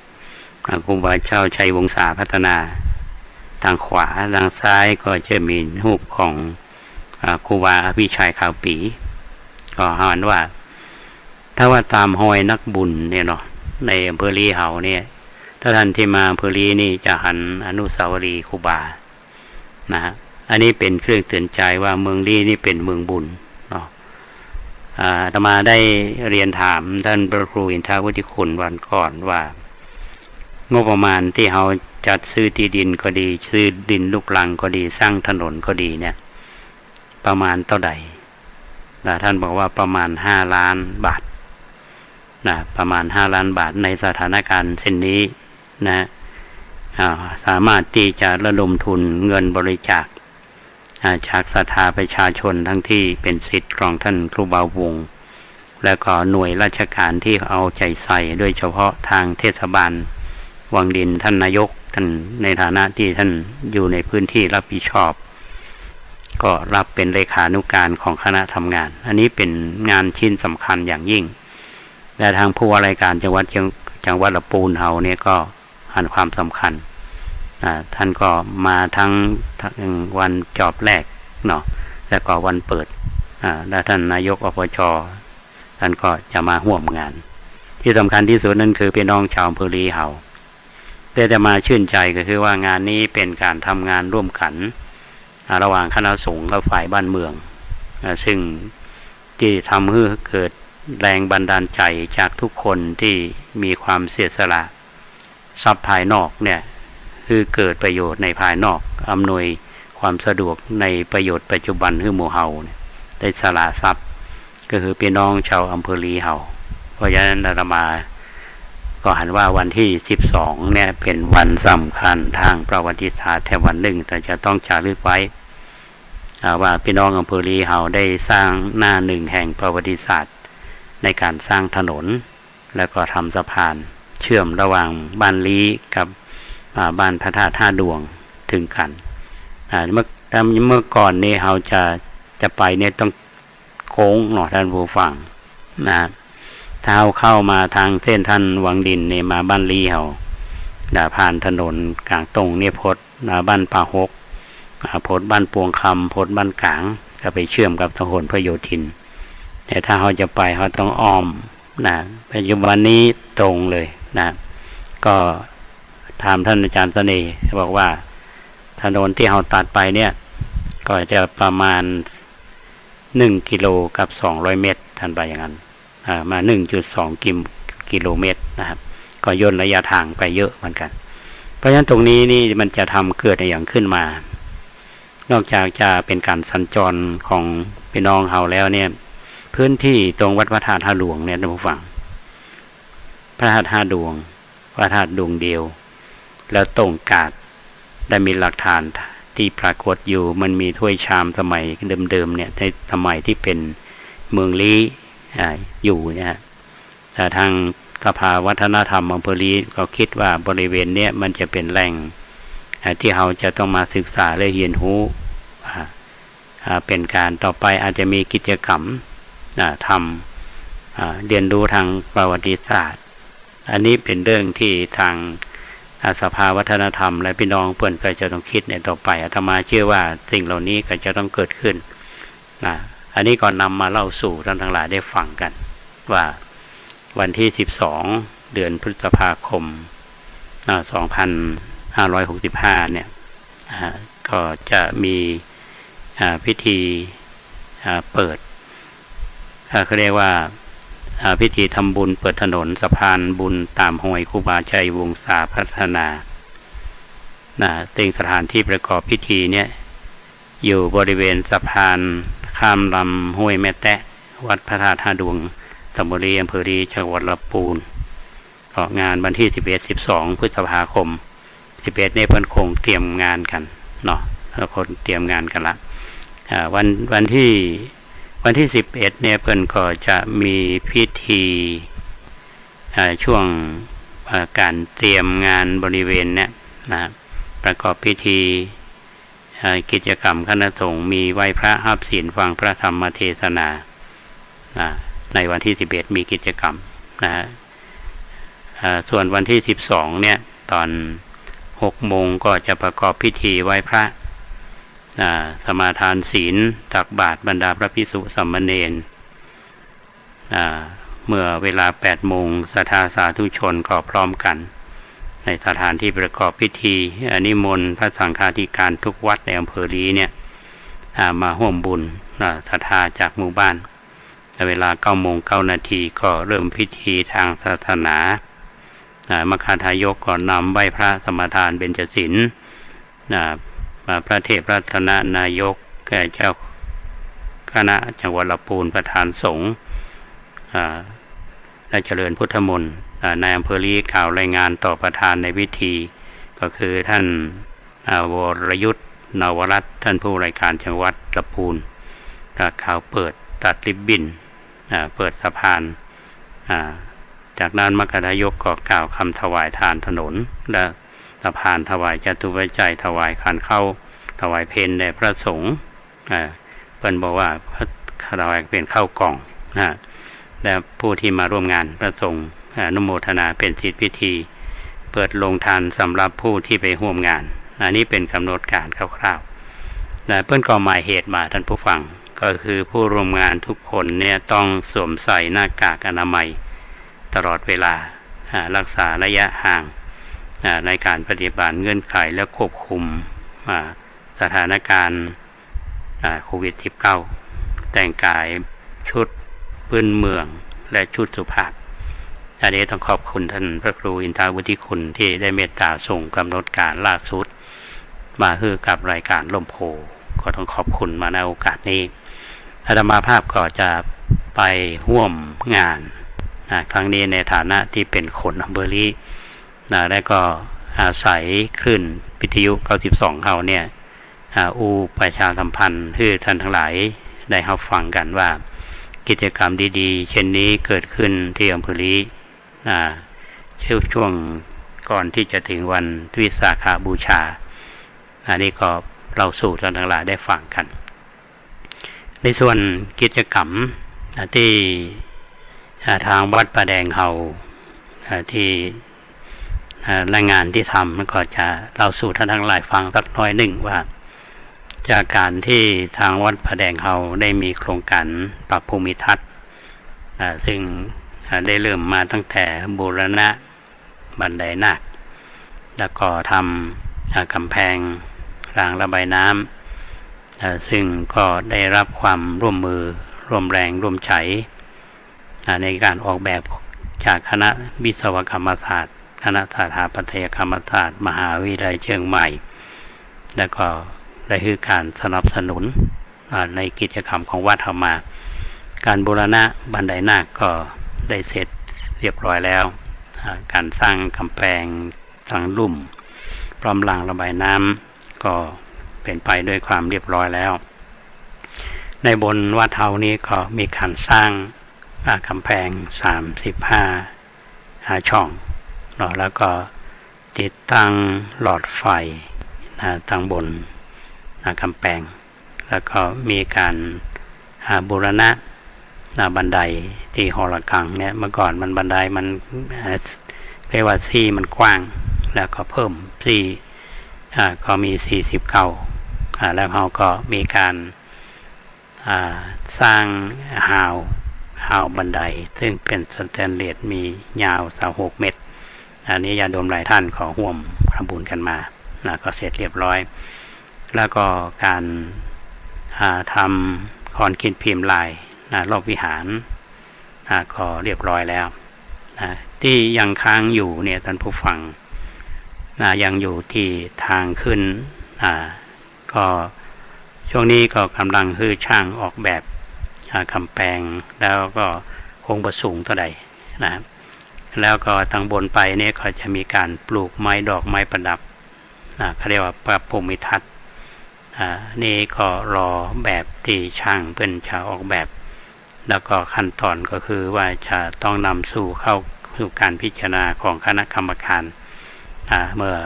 ครูบาเจ้าชัยวงศาพัฒนาทางขวาทางซ้ายก็จะมีรูปของครูบาอภิชัยขาวปีก็หานว่าถ้าว่าตามหอยนักบุญเนี่ยเนาะในอำเภอลีเฮาเนี่ยถ้าท่านที่มาอำเภอลีนี่จะหันอนุสาวรีย์ครูบานะฮะอันนี้เป็นเครื่องเตือนใจว่าเมืองลีนี่เป็นเมืองบุญเนาะอาตมาได้เรียนถามท่านพระครูอินทวุฒิคุณวันก่อนว่างบประมาณที่เขาจัดซื้อที่ดินก็ดีซื้อดินลูกรังก็ดีสร้างถนนก็ดีเนี่ยประมาณเท่าใดท่านบอกว่าประมาณ5 ล้านบาทประมาณ5 ล้านบาทในสถานการณ์เช่นนี้นะสามารถที่จะระดมทุนเงินบริจาคจากศรัทธาประชาชนทั้งที่เป็นศิษย์ของท่านครูบาวงศ์และก็หน่วยราชการที่เอาใจใส่โดยเฉพาะทางเทศบาลวังดินท่านนายกท่านในฐานะที่ท่านอยู่ในพื้นที่รับผิดชอบก็รับเป็นเลขานุการของคณะทำงานอันนี้เป็นงานชิ้นสำคัญอย่างยิ่งและทางผู้ว่าราชการจังหวัดลำพูนเฮาเนี่ยก็ให้ความสำคัญท่านก็มาทั้งวันจอบแรกเนาะแล้วก็วันเปิดและท่านนายกอบจท่านก็จะมาร่วมงานที่สำคัญที่สุดนั่นคือพี่น้องชาวอำเภอลีเฮาแต่จะมาชื่นใจก็คือว่างานนี้เป็นการทำงานร่วมกันระหว่างคณะสงฆ์และฝ่ายบ้านเมือง ซึ่งที่ทำให้เกิดแรงบันดาลใจจากทุกคนที่มีความเสียสละทรัพย์ภายนอกเนี่ยคือเกิดประโยชน์ในภายนอกอำนวยความสะดวกในประโยชน์ปัจจุบันคือหมู่เฮาได้สละทรัพย์ก็คือพี่น้องชาวอำเภอลีเฮาเพราะฉะนั้นอาตมาก็หันว่าวันที่12เนี่ยเป็นวันสำคัญทางประวัติศาสตร์แถววันหนึ่งแต่จะต้องจารึกไว้ว่าพี่น้องอำเภอลีเฮาได้สร้างหน้าหนึ่งแห่งประวัติศาสตร์ในการสร้างถนนแล้วก็ทำสะพานเชื่อมระหว่างบ้านลีกับบ้านพระธาตุท่าดวงถึงกันเมื่อก่อนนี่เราจะไปเนี่ยต้องโค้งหน่อท่านผู้ฟังนะถ้าเราเข้ามาทางเส้นท่านวังดินเนี่ยมาบ้านลีเราผ่านถนนกลางตรงเนี่ยพดบ้านป่าหกพดบ้านปวงคำพดบ้านกลางก็ไปเชื่อมกับถนนพระโยธินแต่ถ้าเราจะไปเราต้องอ้อมนะปัจจุบันนี้ตรงเลยนะก็ถามท่านอาจารย์เสน่ห์บอกว่าถนนที่เราตัดไปเนี่ยก็จะประมาณ1 กิโลกับ200 เมตรท่านไปอย่างนั้นมา 1.2 กิโลเมตรนะครับก็ย่นระยะทางไปเยอะเหมือนกันเพราะฉะนั้นตรงนี้นี่มันจะทำเกิดอย่างขึ้นมานอกจากจะเป็นการสัญจรของพี่น้องเราแล้วเนี่ยพื้นที่ตรงวัดพระธาตุท่าหลวงเนี่ยท่านผู้ฟังพระธาตุท่าดวงพระธาตุดวงเดียวแล้วตรงกาดได้มีหลักฐานที่ปรากฏอยู่มันมีถ้วยชามสมัยเดิมๆเนี่ยในสมัยที่เป็นเมืองลี้อยู่เนี่ยแต่ทางสภาวัฒนธรรมอำเภอลี้ก็คิดว่าบริเวณเนี้ยมันจะเป็นแหล่งที่เราจะต้องมาศึกษาและเรียนรู้เป็นการต่อไปอาจจะมีกิจกรรมทำเรียนรู้ทางประวัติศาสตร์อันนี้เป็นเรื่องที่ทางสภาวัฒนธรรมและพี่น้องเพื่อนก็จะต้องคิดในต่อไปอาตมาเชื่อว่าสิ่งเหล่านี้ก็จะต้องเกิดขึ้นอันนี้ก็นำมาเล่าสู่ท่านทั้งหลายได้ฟังกันว่าวันที่12 เดือนพฤษภาคม 2565เนี่ยก็จะมีพิธีเปิดเขาเรียกว่าพิธีทำบุญเปิดถนนสะพานบุญตามห้วยครูบาชัยวงศาพัฒนาซึ่งสถานที่ประกอบพิธีเนี่ยอยู่บริเวณสะพานข้ามลำห้วยแม่แตะวัดพระธาตุท่าดวงตำบลลีอำเภอลีจังหวัดลำพูนก็งานวันที่11-12 พฤษภาคม11เนี่ยเพิ่นคงเตรียมงานกันเนาะแล้วคนเตรียมงานกันละวันที่11เนี่ยเพิ่นก็จะมีพิธีช่วงการเตรียมงานบริเวณเนี่ยนะประกอบพิธีกิจกรรมคณะสงฆ์มีไหว้พระหับศีลฟังพระธรรมเทศนาในวันที่11มีกิจกรรมนะส่วนวันที่12เนี่ยตอน6 โมงก็จะประกอบพิธีไหว้พระสมาทานศีลตักบาตรบรรดาพระภิกษุสามเณรเมื่อเวลา8 โมงศรัทธาสาธุชนก็พร้อมกันในสถานที่ประกอบพิธีนิมนต์พระสังฆาธิการทุกวัดในอำเภอลีเนี่ยมาร่วมบุญศรัทธาจากหมู่บ้านเวลา9 โมง 9 นาทีก็เริ่มพิธีทางศาสนามคทายกก่อนนำไหว้พระสมทานเบญจศีลพระเทพรัตนนายกแก่เจ้าคณะจังหวัดลำพูนประธานสงฆ์ได้เจริญพุทธมนต์ในอำเภอลีกล่าวรายงานต่อประธานในพิธีก็คือท่านวรยุทธนวรัตน์ท่านผู้รายการจังหวัดลำพูนข่าวเปิดตัดริบบิ้นเปิดสะพานจากนั้นมคทายกก็กล่าวคำถวายทานถนนและสะพานถวายจตุปัจจัยถวายขันเข้าถวายเพลแด่พระสงฆ์เพิ่นบอกว่าถวายเป็นข้าวกล่องและผู้ที่มาร่วมงานพระสงฆ์อนุโมทนาเป็นสิทธิพิธีเปิดโรงทานสำหรับผู้ที่ไปร่วมงานอันนี้เป็นกำหนดการคร่าวๆและเพิ่นก็หมายเหตุมาท่านผู้ฟังก็คือผู้ร่วมงานทุกคนเนี่ยต้องสวมใส่หน้ากากอนามัยตลอดเวลารักษาระยะห่างในการปฏิบัติเงื่อนไขและควบคุมสถานการณ์โควิด -19 แต่งกายชุดพื้นเมืองและชุดสุภาพอันนี้ต้องขอบคุณท่านพระครูอินทราวุฒิคุณที่ได้เมตตาส่งกำหนดการล่าสุดมาคือกับรายการล่มโพก็ต้องขอบคุณมาในโอกาสนี้อาตมาภาพก็จะไปร่วมงานครั้งนี้ในฐานะที่เป็นคนอำเภอลีและก็อาศัยคลื่นวิทยุ92เขาเนี่ยประชาสัมพันธ์ให้ท่านทั้งหลายได้รับฟังกันว่ากิจกรรมดีๆเช่นนี้เกิดขึ้นที่อำเภอลีช่วงก่อนที่จะถึงวันวิสาขบูชาอันนี้ก็เราสู่ท่านทั้งหลายได้ฟังกันในส่วนกิจกรรมที่ทางวัดประแดงเขาที่รายงานที่ทำมันก็จะเราสู่ท่านทั้งหลายฟังสักน้อยหนึ่งว่าจากการที่ทางวัดประแดงเขาได้มีโครงการปรับภูมิทัศน์ซึ่งได้เริ่มมาตั้งแต่บูรณะบันไดนาคแล้วก็ทำกำแพงรางระบายน้ำซึ่งก็ได้รับความร่วมมือร่วมแรงร่วมใจในการออกแบบจากคณะวิศวกรรมศาสตร์คณะสถาปัตยกรรมศาสตร์มหาวิทยาลัยเชียงใหม่แล้วก็ได้คือการสนับสนุนในกิจกรรมของวัดธรรมาการบูรณะบันไดนาคก็ได้เสร็จเรียบร้อยแล้วการสร้างกำแพงทางลุ่มพร้อมรางระบายน้ำก็เป็นไปด้วยความเรียบร้อยแล้วในบนวัดเฮานี้ก็มีการสร้างกำแพง35ช่องแล้วก็ติดตั้งหลอดไฟทางบนกำแพงแล้วก็มีการบูรณะบันไดที่หอระฆังเนี่ยเมื่อก่อนมันบันไดมันเรียกว่าซี่มันกว้างแล้วก็เพิ่มซี่ก็มี49แล้วเขาก็มีการสร้างฮาวบันไดซึ่งเป็นสแตนเลสมียาว26 เมตรอันนี้ญาติโยมหลายท่านขอร่วมทำบุญกันมาก็เสร็จเรียบร้อยแล้วก็การทำคอนกรีตพิมพ์ลายรอบวิหารก็เรียบร้อยแล้วที่ยังค้างอยู่เนี่ยท่านผู้ฟังยังอยู่ที่ทางขึ้นก็ช่วงนี้ก็กำลังคือช่างออกแบบกำแพงแล้วก็คงประสูงเท่าใดนะครับแล้วก็ทางบนไปเนี่ยก็จะมีการปลูกไม้ดอกไม้ประดับเขาเรียกว่าปรับภูมิทัศน์นี่ก็รอแบบที่ช่างเพิ่นจะออกแบบแล้วก็ขั้นตอนก็คือว่าจะต้องนำเข้าสู่การพิจารณาของคณะกรรมการเมื่อ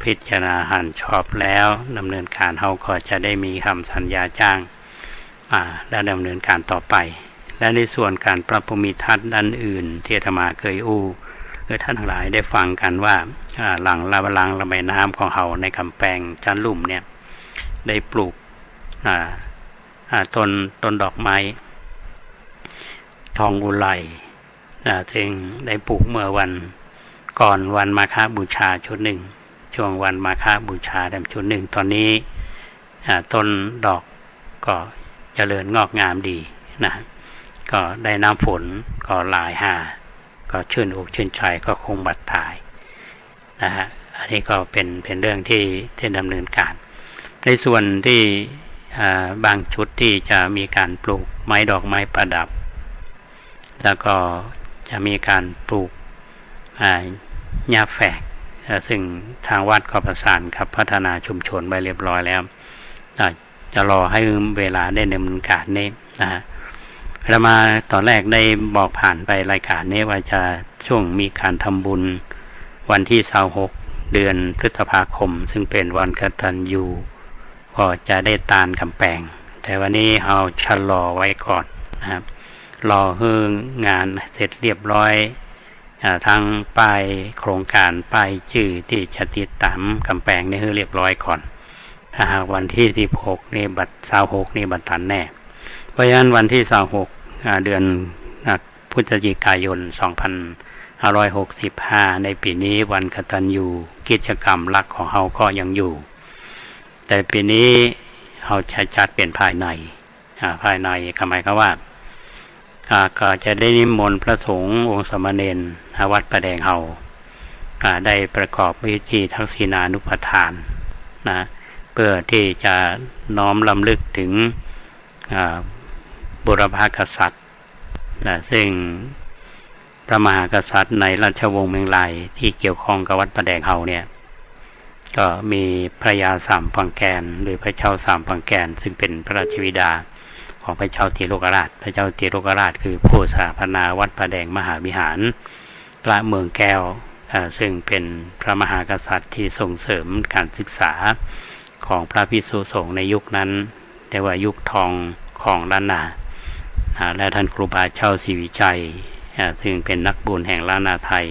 พิจารณาหันชอบแล้วดำเนินการเขาก็จะได้มีคำสัญญาจ้างและดำเนินการต่อไปและในส่วนการปรับภูมิทัศน์ด้านอื่นที่อาตมาเคยท่านทั้งหลายได้ฟังกันว่าหลังระบายน้ำของเขาในกำแพงจันลุ่มเนี่ยได้ปลูกต้นดอกไม้ทองอุไรซึ่งได้ปลูกเมื่อวันก่อนวันมาฆบูชาชุดหนึ่งช่วงวันมาฆบูชาชุดหนึ่งตอนนี้ต้นดอกก็เจริญงอกงามดีนะก็ได้น้ำฝนก็หลายก็ชื่นอกชื่นใจก็คงบัดถ่ายนะฮะอันนี้ก็เป็นเรื่องที่ดำเนินการในส่วนที่บางชุดที่จะมีการปลูกไม้ดอกไม้ประดับแล้วก็จะมีการปลูกหญ้าแฝกซึ่งทางวัดก็ประสานกับพัฒนาชุมชนไปเรียบร้อยแล้วจะรอให้เวลาได้ดำเนินการนี้นะฮะเรามาตอนแรกได้บอกผ่านไปรายการนี้ว่าจะช่วงมีการทำบุญวันที่26เดือนพฤษภาคมซึ่งเป็นวันกตัญญูก็จะได้ตานกำแพงแต่วันนี้เอาชะลอไว้ก่อนนะครับรอให้งานเสร็จเรียบร้อยทั้งป้ายโครงการป้ายชื่อที่จะติดตามกำแพงนี่ให้เรียบร้อยก่อนวันที่16นี่บัตร26นี่บัตรทันแน่เพราะฉะนั้นวันที่26เดือนพฤศจิกายน2565ในปีนี้วันกตัญญูกิจกรรมหลักของเขาก็ยังอยู่แต่ปีนี้เขาจะจัดเป็นภายใน ภายในหมายความว่าก็จะได้นิมนต์พระสงฆ์องค์สมณเณรวัดประแดงเฮาได้ประกอบพิธีทักษิณานุปทานนะเพื่อที่จะน้อมรำลึกถึงบุรพกษัตริย์นะซึ่งพระมหากษัตริย์ในราชวงศ์เมืองลายที่เกี่ยวข้องกับวัดประแดงเฮาเนี่ยก็มีพระยาสามพังแกนหรือพระเจ้าสามพังแกนซึ่งเป็นพระราชบิดาของพระเจ้าติโลกราชพระเจ้าติโลกราชคือผู้สถาปนาวัดประแดงมหาวิหารพระเมืองแก้วซึ่งเป็นพระมหากษัตริย์ที่ส่งเสริมการศึกษาของพระภิกษุสงฆ์ในยุคนั้นเรียกว่ายุคทองของล้านนาและท่านครูบาเช่าศรีวิชัยซึ่งเป็นนักบุญแห่งล้านนาไทย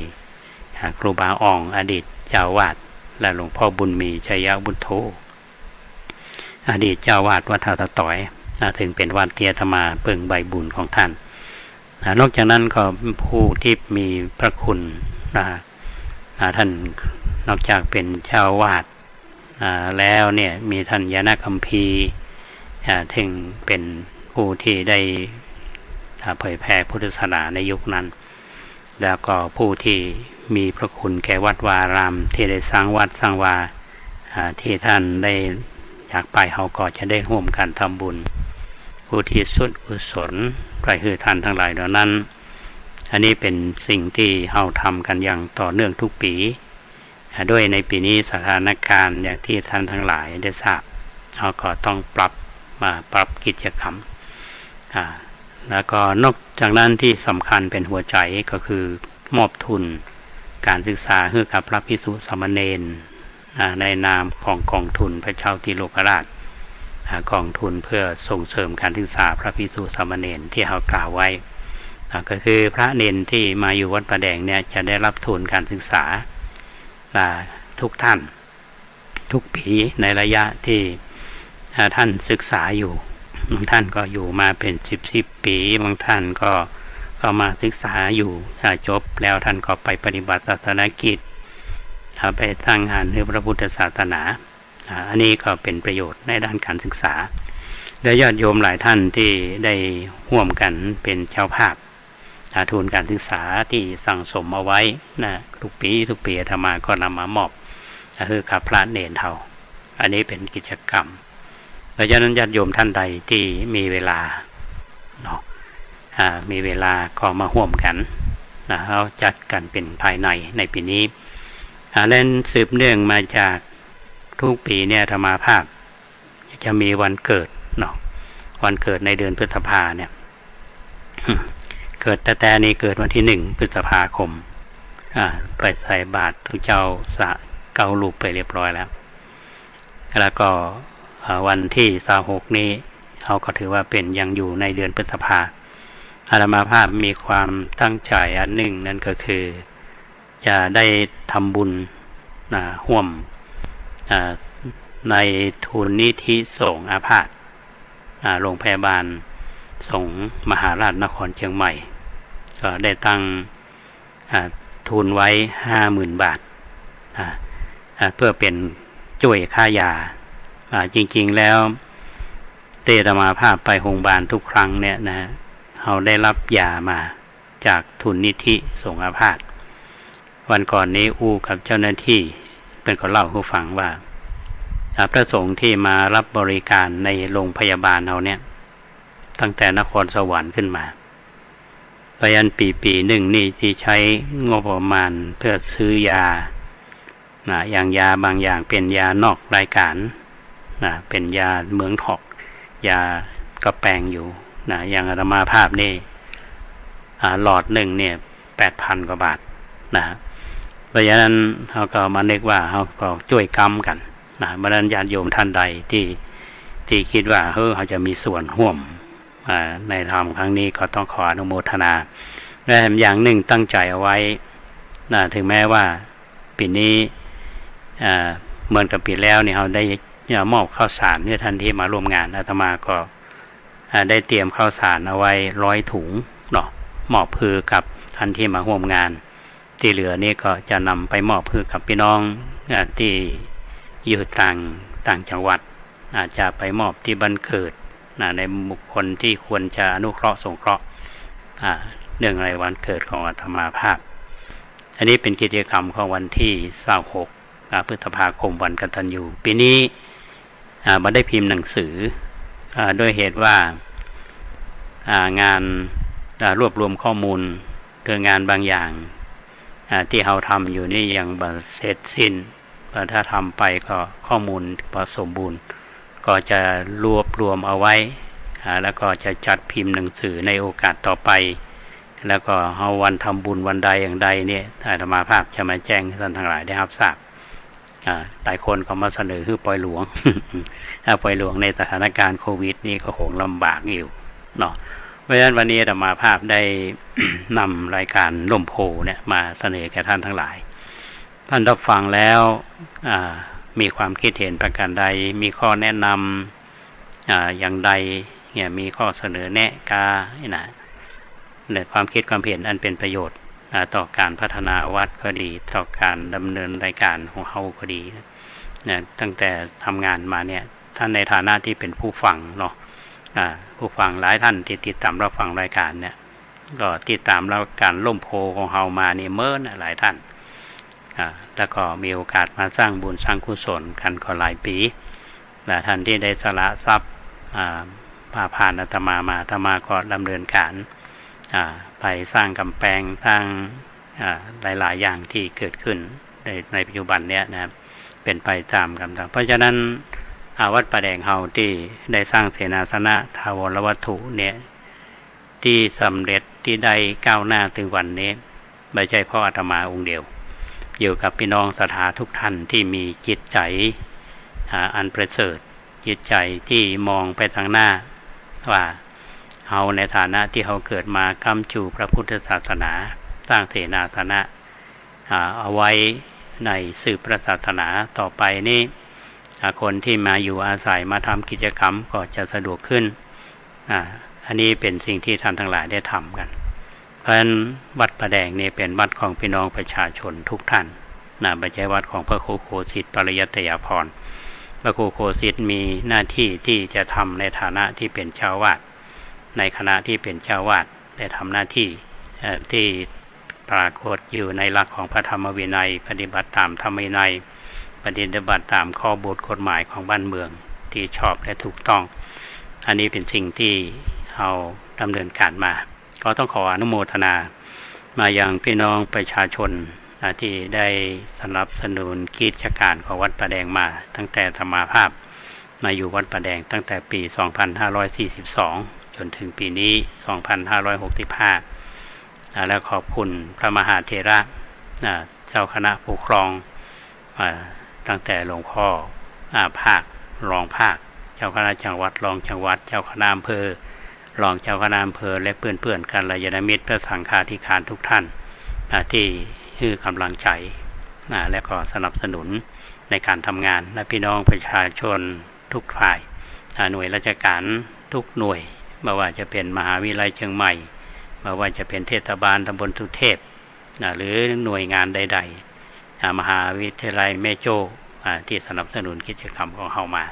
ครูบาอ่องอดีตเจ้าวาดและหลวงพ่อบุญมีชัยบุตโธอดีตเจ้าวาดวัดท่าตะต่อยถึงเป็นวัดเตียธรรมาเปิงใบบุญของท่านนอกจากนั้นก็ผู้ที่มีพระคุณท่านนอกจากเป็นเจ้าวาดแล้วเนี่ยมีท่านยานาคัมภีร์ถึงเป็นผู้ที่ได้เผยแผ่พุทธศาสนาในยุคนั้นแล้วก็ผู้ที่มีพระคุณแก่วัดวารามที่ได้สร้างวัดสร้างวาที่ท่านได้จากไปเขาก็จะได้ร่วมกันทำบุญผู้ที่สุดอุศลไปคือท่านทั้งหลายเหล่านั้นอันนี้เป็นสิ่งที่เราทำกันอย่างต่อเนื่องทุกปีด้วยในปีนี้สถานการณ์อย่างที่ท่านทั้งหลายได้ทราบเราก็ต้องปรับกิจกรรมแล้วก็นอกจากนั้นที่สำคัญเป็นหัวใจก็คือมอบทุนการศึกษาให้กับพระภิกษุสามเณรในนามของกองทุนพระเจ้าติโลกราชกองทุนเพื่อส่งเสริมการศึกษาพระภิกษุสามเณรที่เขากล่าวไว้ก็คือพระเณรที่มาอยู่วัดประแดงเนี่ยจะได้รับทุนการศึกษาทุกท่านทุกปีในระยะที่ท่านศึกษาอยู่บางท่านก็อยู่มาเป็น10ปีบางท่านก็มาศึกษาอยู่จบแล้วท่านก็ไปปฏิบัติศาสนกิจไปสร้างงานในพระพุทธศาสนาอันนี้ก็เป็นประโยชน์ในด้านการศึกษาและญาติโยมหลายท่านที่ได้ร่วมกันเป็นเจ้าภาพทุนการศึกษาที่สั่งสมเอาไว้ทุกปีอาตมาก็นำมามอบคือกับพระเนรเฒ่าอันนี้เป็นกิจกรรมเพราะฉะนั้นญาติโยมท่านใดที่มีเวลามีเวลาก็มาร่วมกันเราจัดกันเป็นภายในปีนี้เล่นสืบเนื่องมาจากทุกปีเนี่ยธรรมาภาพจะมีวันเกิดวันเกิดในเดือนพฤษภาเนี่ยเกิดแต่นี้เกิดวันที่1 พฤษภาคมไปใส่บาตรทุกเจ้าเกาลูกไปเรียบร้อยแล้วก็วันที่26นี้เขาก็ถือว่าเป็นยังอยู่ในเดือนพฤษภาอาตมาภาพมีความตั้งใจอันหนึ่งนั่นก็คือจะได้ทำบุญร่วมในทุนนิธิสงฆ์อาพาธโรงพยาบาลสงฆ์มหาราชนครเชียงใหม่ก็ได้ตั้งทุนไว้ 50,000 บาทเพื่อเป็นช่วยค่ายาจริงๆแล้วเตตมาภาพไปโรงพยาบาลทุกครั้งเนี่ยเราได้รับยามาจากทุนนิธิสงฆ์อาพาธวันก่อนนี้กับเจ้าหน้าที่เป็นคนเล่าให้ฟังว่าพระสงฆ์ที่มารับบริการในโรงพยาบาลเราเนี่ยตั้งแต่นครสวรรค์ขึ้นมาไปยันปีหนึ่งนี่ที่ใช้งบประมาณเพื่อซื้อยาอย่างยาบางอย่างเป็นยานอกรายการเป็นยาเมืองถอกยากระแปงอยู่อย่างอาตมาภาพนี่หลอดหนึ่งเนี่ย 8,000 กว่าบาทเพราะฉะนั้นเขาก็มานึกว่าเขาก็ช่วยกำกันบรรดาญาติโยมท่านใดที่คิดว่าเขาจะมีส่วนร่วมในธรรมครั้งนี้ก็ต้องขออนุโมทนาและอย่างหนึ่งตั้งใจเอาไว้ถึงแม้ว่าปีนี้เหมือนกับปีแล้วเนี่ยเราได้มอบข้าวสารให้ท่านที่มาร่วมงานอาตมาก็ได้เตรียมข้าวสารเอาไว้100 ถุงมอบเพื่อกับท่านที่มาร่วมงานที่เหลือนี่ก็จะนำไปมอบเพื่อกับพี่น้องที่อยู่ต่างจังหวัดอาจจะไปมอบที่บ้านเกิด ในบุคคลที่ควรจะอนุเคราะห์สงเคราะห์เนื่องในวันเกิดของอาตมาภาพอันนี้เป็นกิจกรรมของวันที่26พฤษภาคมวันกตัญญูปีนี้มาได้พิมพ์หนังสือด้วยเหตุว่างานรวบรวมข้อมูลเรื่องงานบางอย่างที่เราทำอยู่นี่ยังบ่เสร็จสิ้นถ้าทำไปก็ข้อมูลพอสมบูรณ์ก็จะรวบรวมเอาไว้แล้วก็จะจัดพิมพ์หนังสือในโอกาสต่อไปแล้วก็เอาวันทำบุญวันใดอย่างใดเนี่ยอาตมาภาพจะมาแจ้งให้ท่านทั้งหลายได้รับทราบหลายคนก็มาเสนอคือปล่อยหลวง ถ้าปล่อยหลวงในสถานการณ์โควิดนี่ก็คงลำบากอยู่เนาะเพราะฉะนั้นวันนี้อาตมาภาพได้ นำรายการร่มโพเนี่ยมาเสนอแก่ท่านทั้งหลายท่านรับฟังแล้วมีความคิดเห็นประการใดมีข้อแนะนำอย่างใดเนี่ยมีข้อเสนอแนะหรือความคิดความเห็นอันเป็นประโยชน์ต่อการพัฒนาวัดก็ดีต่อการดำเนินรายการของเขาก็ดีนะตั้งแต่ทำงานมาเนี่ยท่านในฐานะที่เป็นผู้ฟังเนาะผู้ฟังหลายท่านที่ติดตามรับฟังรายการเนี่ยก็ติดตามรายการร่มโพของเรามาเนี่ยเมื่อหลายท่านแล้วก็มีโอกาสมาสร้างบุญสร้างกุศลกันก็หลายปีและท่านที่ได้สละทรัพย์ผ่านอาตมาก็ดำเนินการไปสร้างกำแพงสร้างหลายๆอย่างที่เกิดขึ้นในปัจจุบันเนี้ยนะครับเป็นไปตามกันเพราะฉะนั้นวัดป่าแดงเฮาที่ได้สร้างเสนาสนะทาวรวัตถุเนี่ยที่สำเร็จที่ได้ก้าวหน้าถึงวันนี้ไม่ใช่เพราะอาตมาองค์เดียวอยู่กับพี่น้องศรัทธาทุกท่านที่มีจิตใจอันประเสริฐจิตใจที่มองไปทางหน้าว่าเอาในฐานะที่เขาเกิดมาค้ำชูพระพุทธศาสนาสร้างเสนาสนะเอาไว้ในสืบพระศาสนาต่อไปนี่คนที่มาอยู่อาศัยมาทำกิจกรรมก็จะสะดวกขึ้นอันนี้เป็นสิ่งที่ท่านทั้งหลายได้ทำกันเพราะฉะนั้นวัดป่าแดงนี่เป็นวัดของพี่น้องประชาชนทุกท่านไม่ใช่วัดของพระครูโคสิทธิ์ปริยัตยาภรณ์พระครูโคสิทธิ์มีหน้าที่ที่จะทำในฐานะที่เป็นเจ้าวาดในคณะที่เป็นเจ้าวาดได้ทำหน้าที่ที่ปรากฏอยู่ในหลักของพระธรรมวินัยปฏิบัติตามธรรมวินัยปฏิบัติตามข้อบทกฎหมายของบ้านเมืองที่ชอบและถูกต้องอันนี้เป็นสิ่งที่เราดำเนินการมาก็ต้องขออนุโมทนามายังพี่น้องประชาชนที่ได้สนับสนุนกิจการของวัดป่าแดงมาตั้งแต่ธรรมาภาพมาอยู่วัดป่าแดงตั้งแต่ปี 2542 จนถึงปีนี้ 2565 และขอบคุณพระมหาเถระเจ้าคณะปกครองตั้งแต่หลวงพ่อภาครองภาคเจ้าคณะจังหวัดรองจังหวัดเจ้าคณะอำเภอรองเจ้าคณะอำเภอและเพื่อนๆกัลยาณมิตรพระสังฆาธิการทุกท่านที่ให้กำลังใจและก็สนับสนุนในการทำงานและพี่น้องประชาชนทุกฝ่ายหน่วยราชการทุกหน่วยไม่ว่าจะเป็นมหาวิทยาลัยเชียงใหม่ไม่ว่าจะเป็นเทศบาลตำบลสุเทพหรือหน่วยงานใดๆมหาวิทยาลัยแม่โจ้ที่สนับสนุนกิจกรรมของเรามา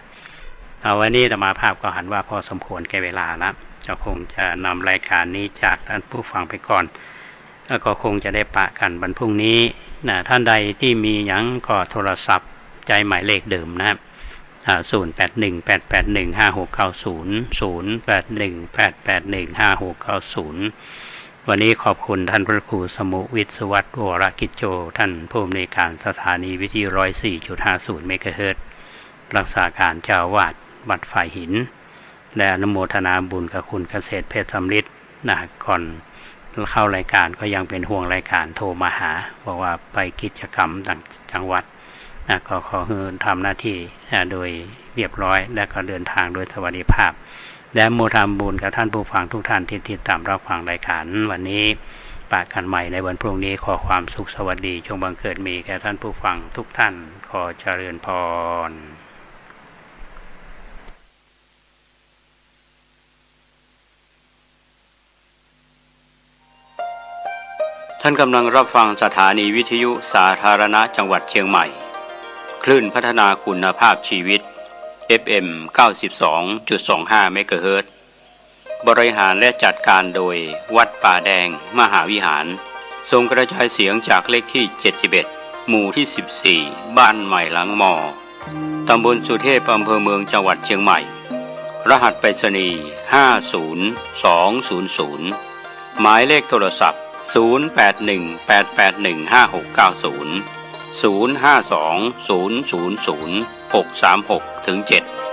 วันนี้อาตมาภาพก็หันว่าพอสมควรแก่เวลาแล้วก็คงจะนำรายการนี้จากท่านผู้ฟังไปก่อนแล้วก็คงจะได้ปะกันวันพรุ่งนี้ท่านใดที่มีหยังก็โทรศัพท์ใจหมายเลขเดิมนะครับ0818815690 วันนี้ขอบคุณท่านพระครูสมุวิทย์สวัสดิ์วรกิจโจท่านผู้อำนวยการสถานีวิทยุ 104.50 เมกะเฮิรตซ์รักษาการเจ้าวาดวัดฝ่ายหินและอนุโมทนาบุญกับคุณเกษตรเพชรสำริดก่อนเข้ารายการก็ยังเป็นห่วงรายการโทรมาหาบอกว่าไปกิจกรรมต่างจังหวัดก็ขอให้ทำหน้าที่โดยเรียบร้อยและก็เดินทางโดยสวัสดิภาพและโมทำบุญกับท่านผู้ฟังทุกท่านที่ติดตามรับฟังรายการวันนี้ปะกันใหม่ในวันพรุ่งนี้ขอความสุขสวัสดีจงบังเกิดมีแก่ท่านผู้ฟังทุกท่านขอเจริญพรท่านกำลังรับฟังสถานีวิทยุสาธารณะจังหวัดเชียงใหม่คลื่นพัฒนาคุณภาพชีวิต FM 92.25 เมกะเฮิรตซ์บริหารและจัดการโดยวัดป่าแดงมหาวิหารส่งกระจายเสียงจากเลขที่ 71 หมู่ที่ 14 บ้านใหม่หลังมอ ตำบลสุเทพอำเภอเมืองจังหวัดเชียงใหม่ รหัสไปรษณีย์ 50200 หมายเลขโทรศัพท์ 0818815690 052 000 636-7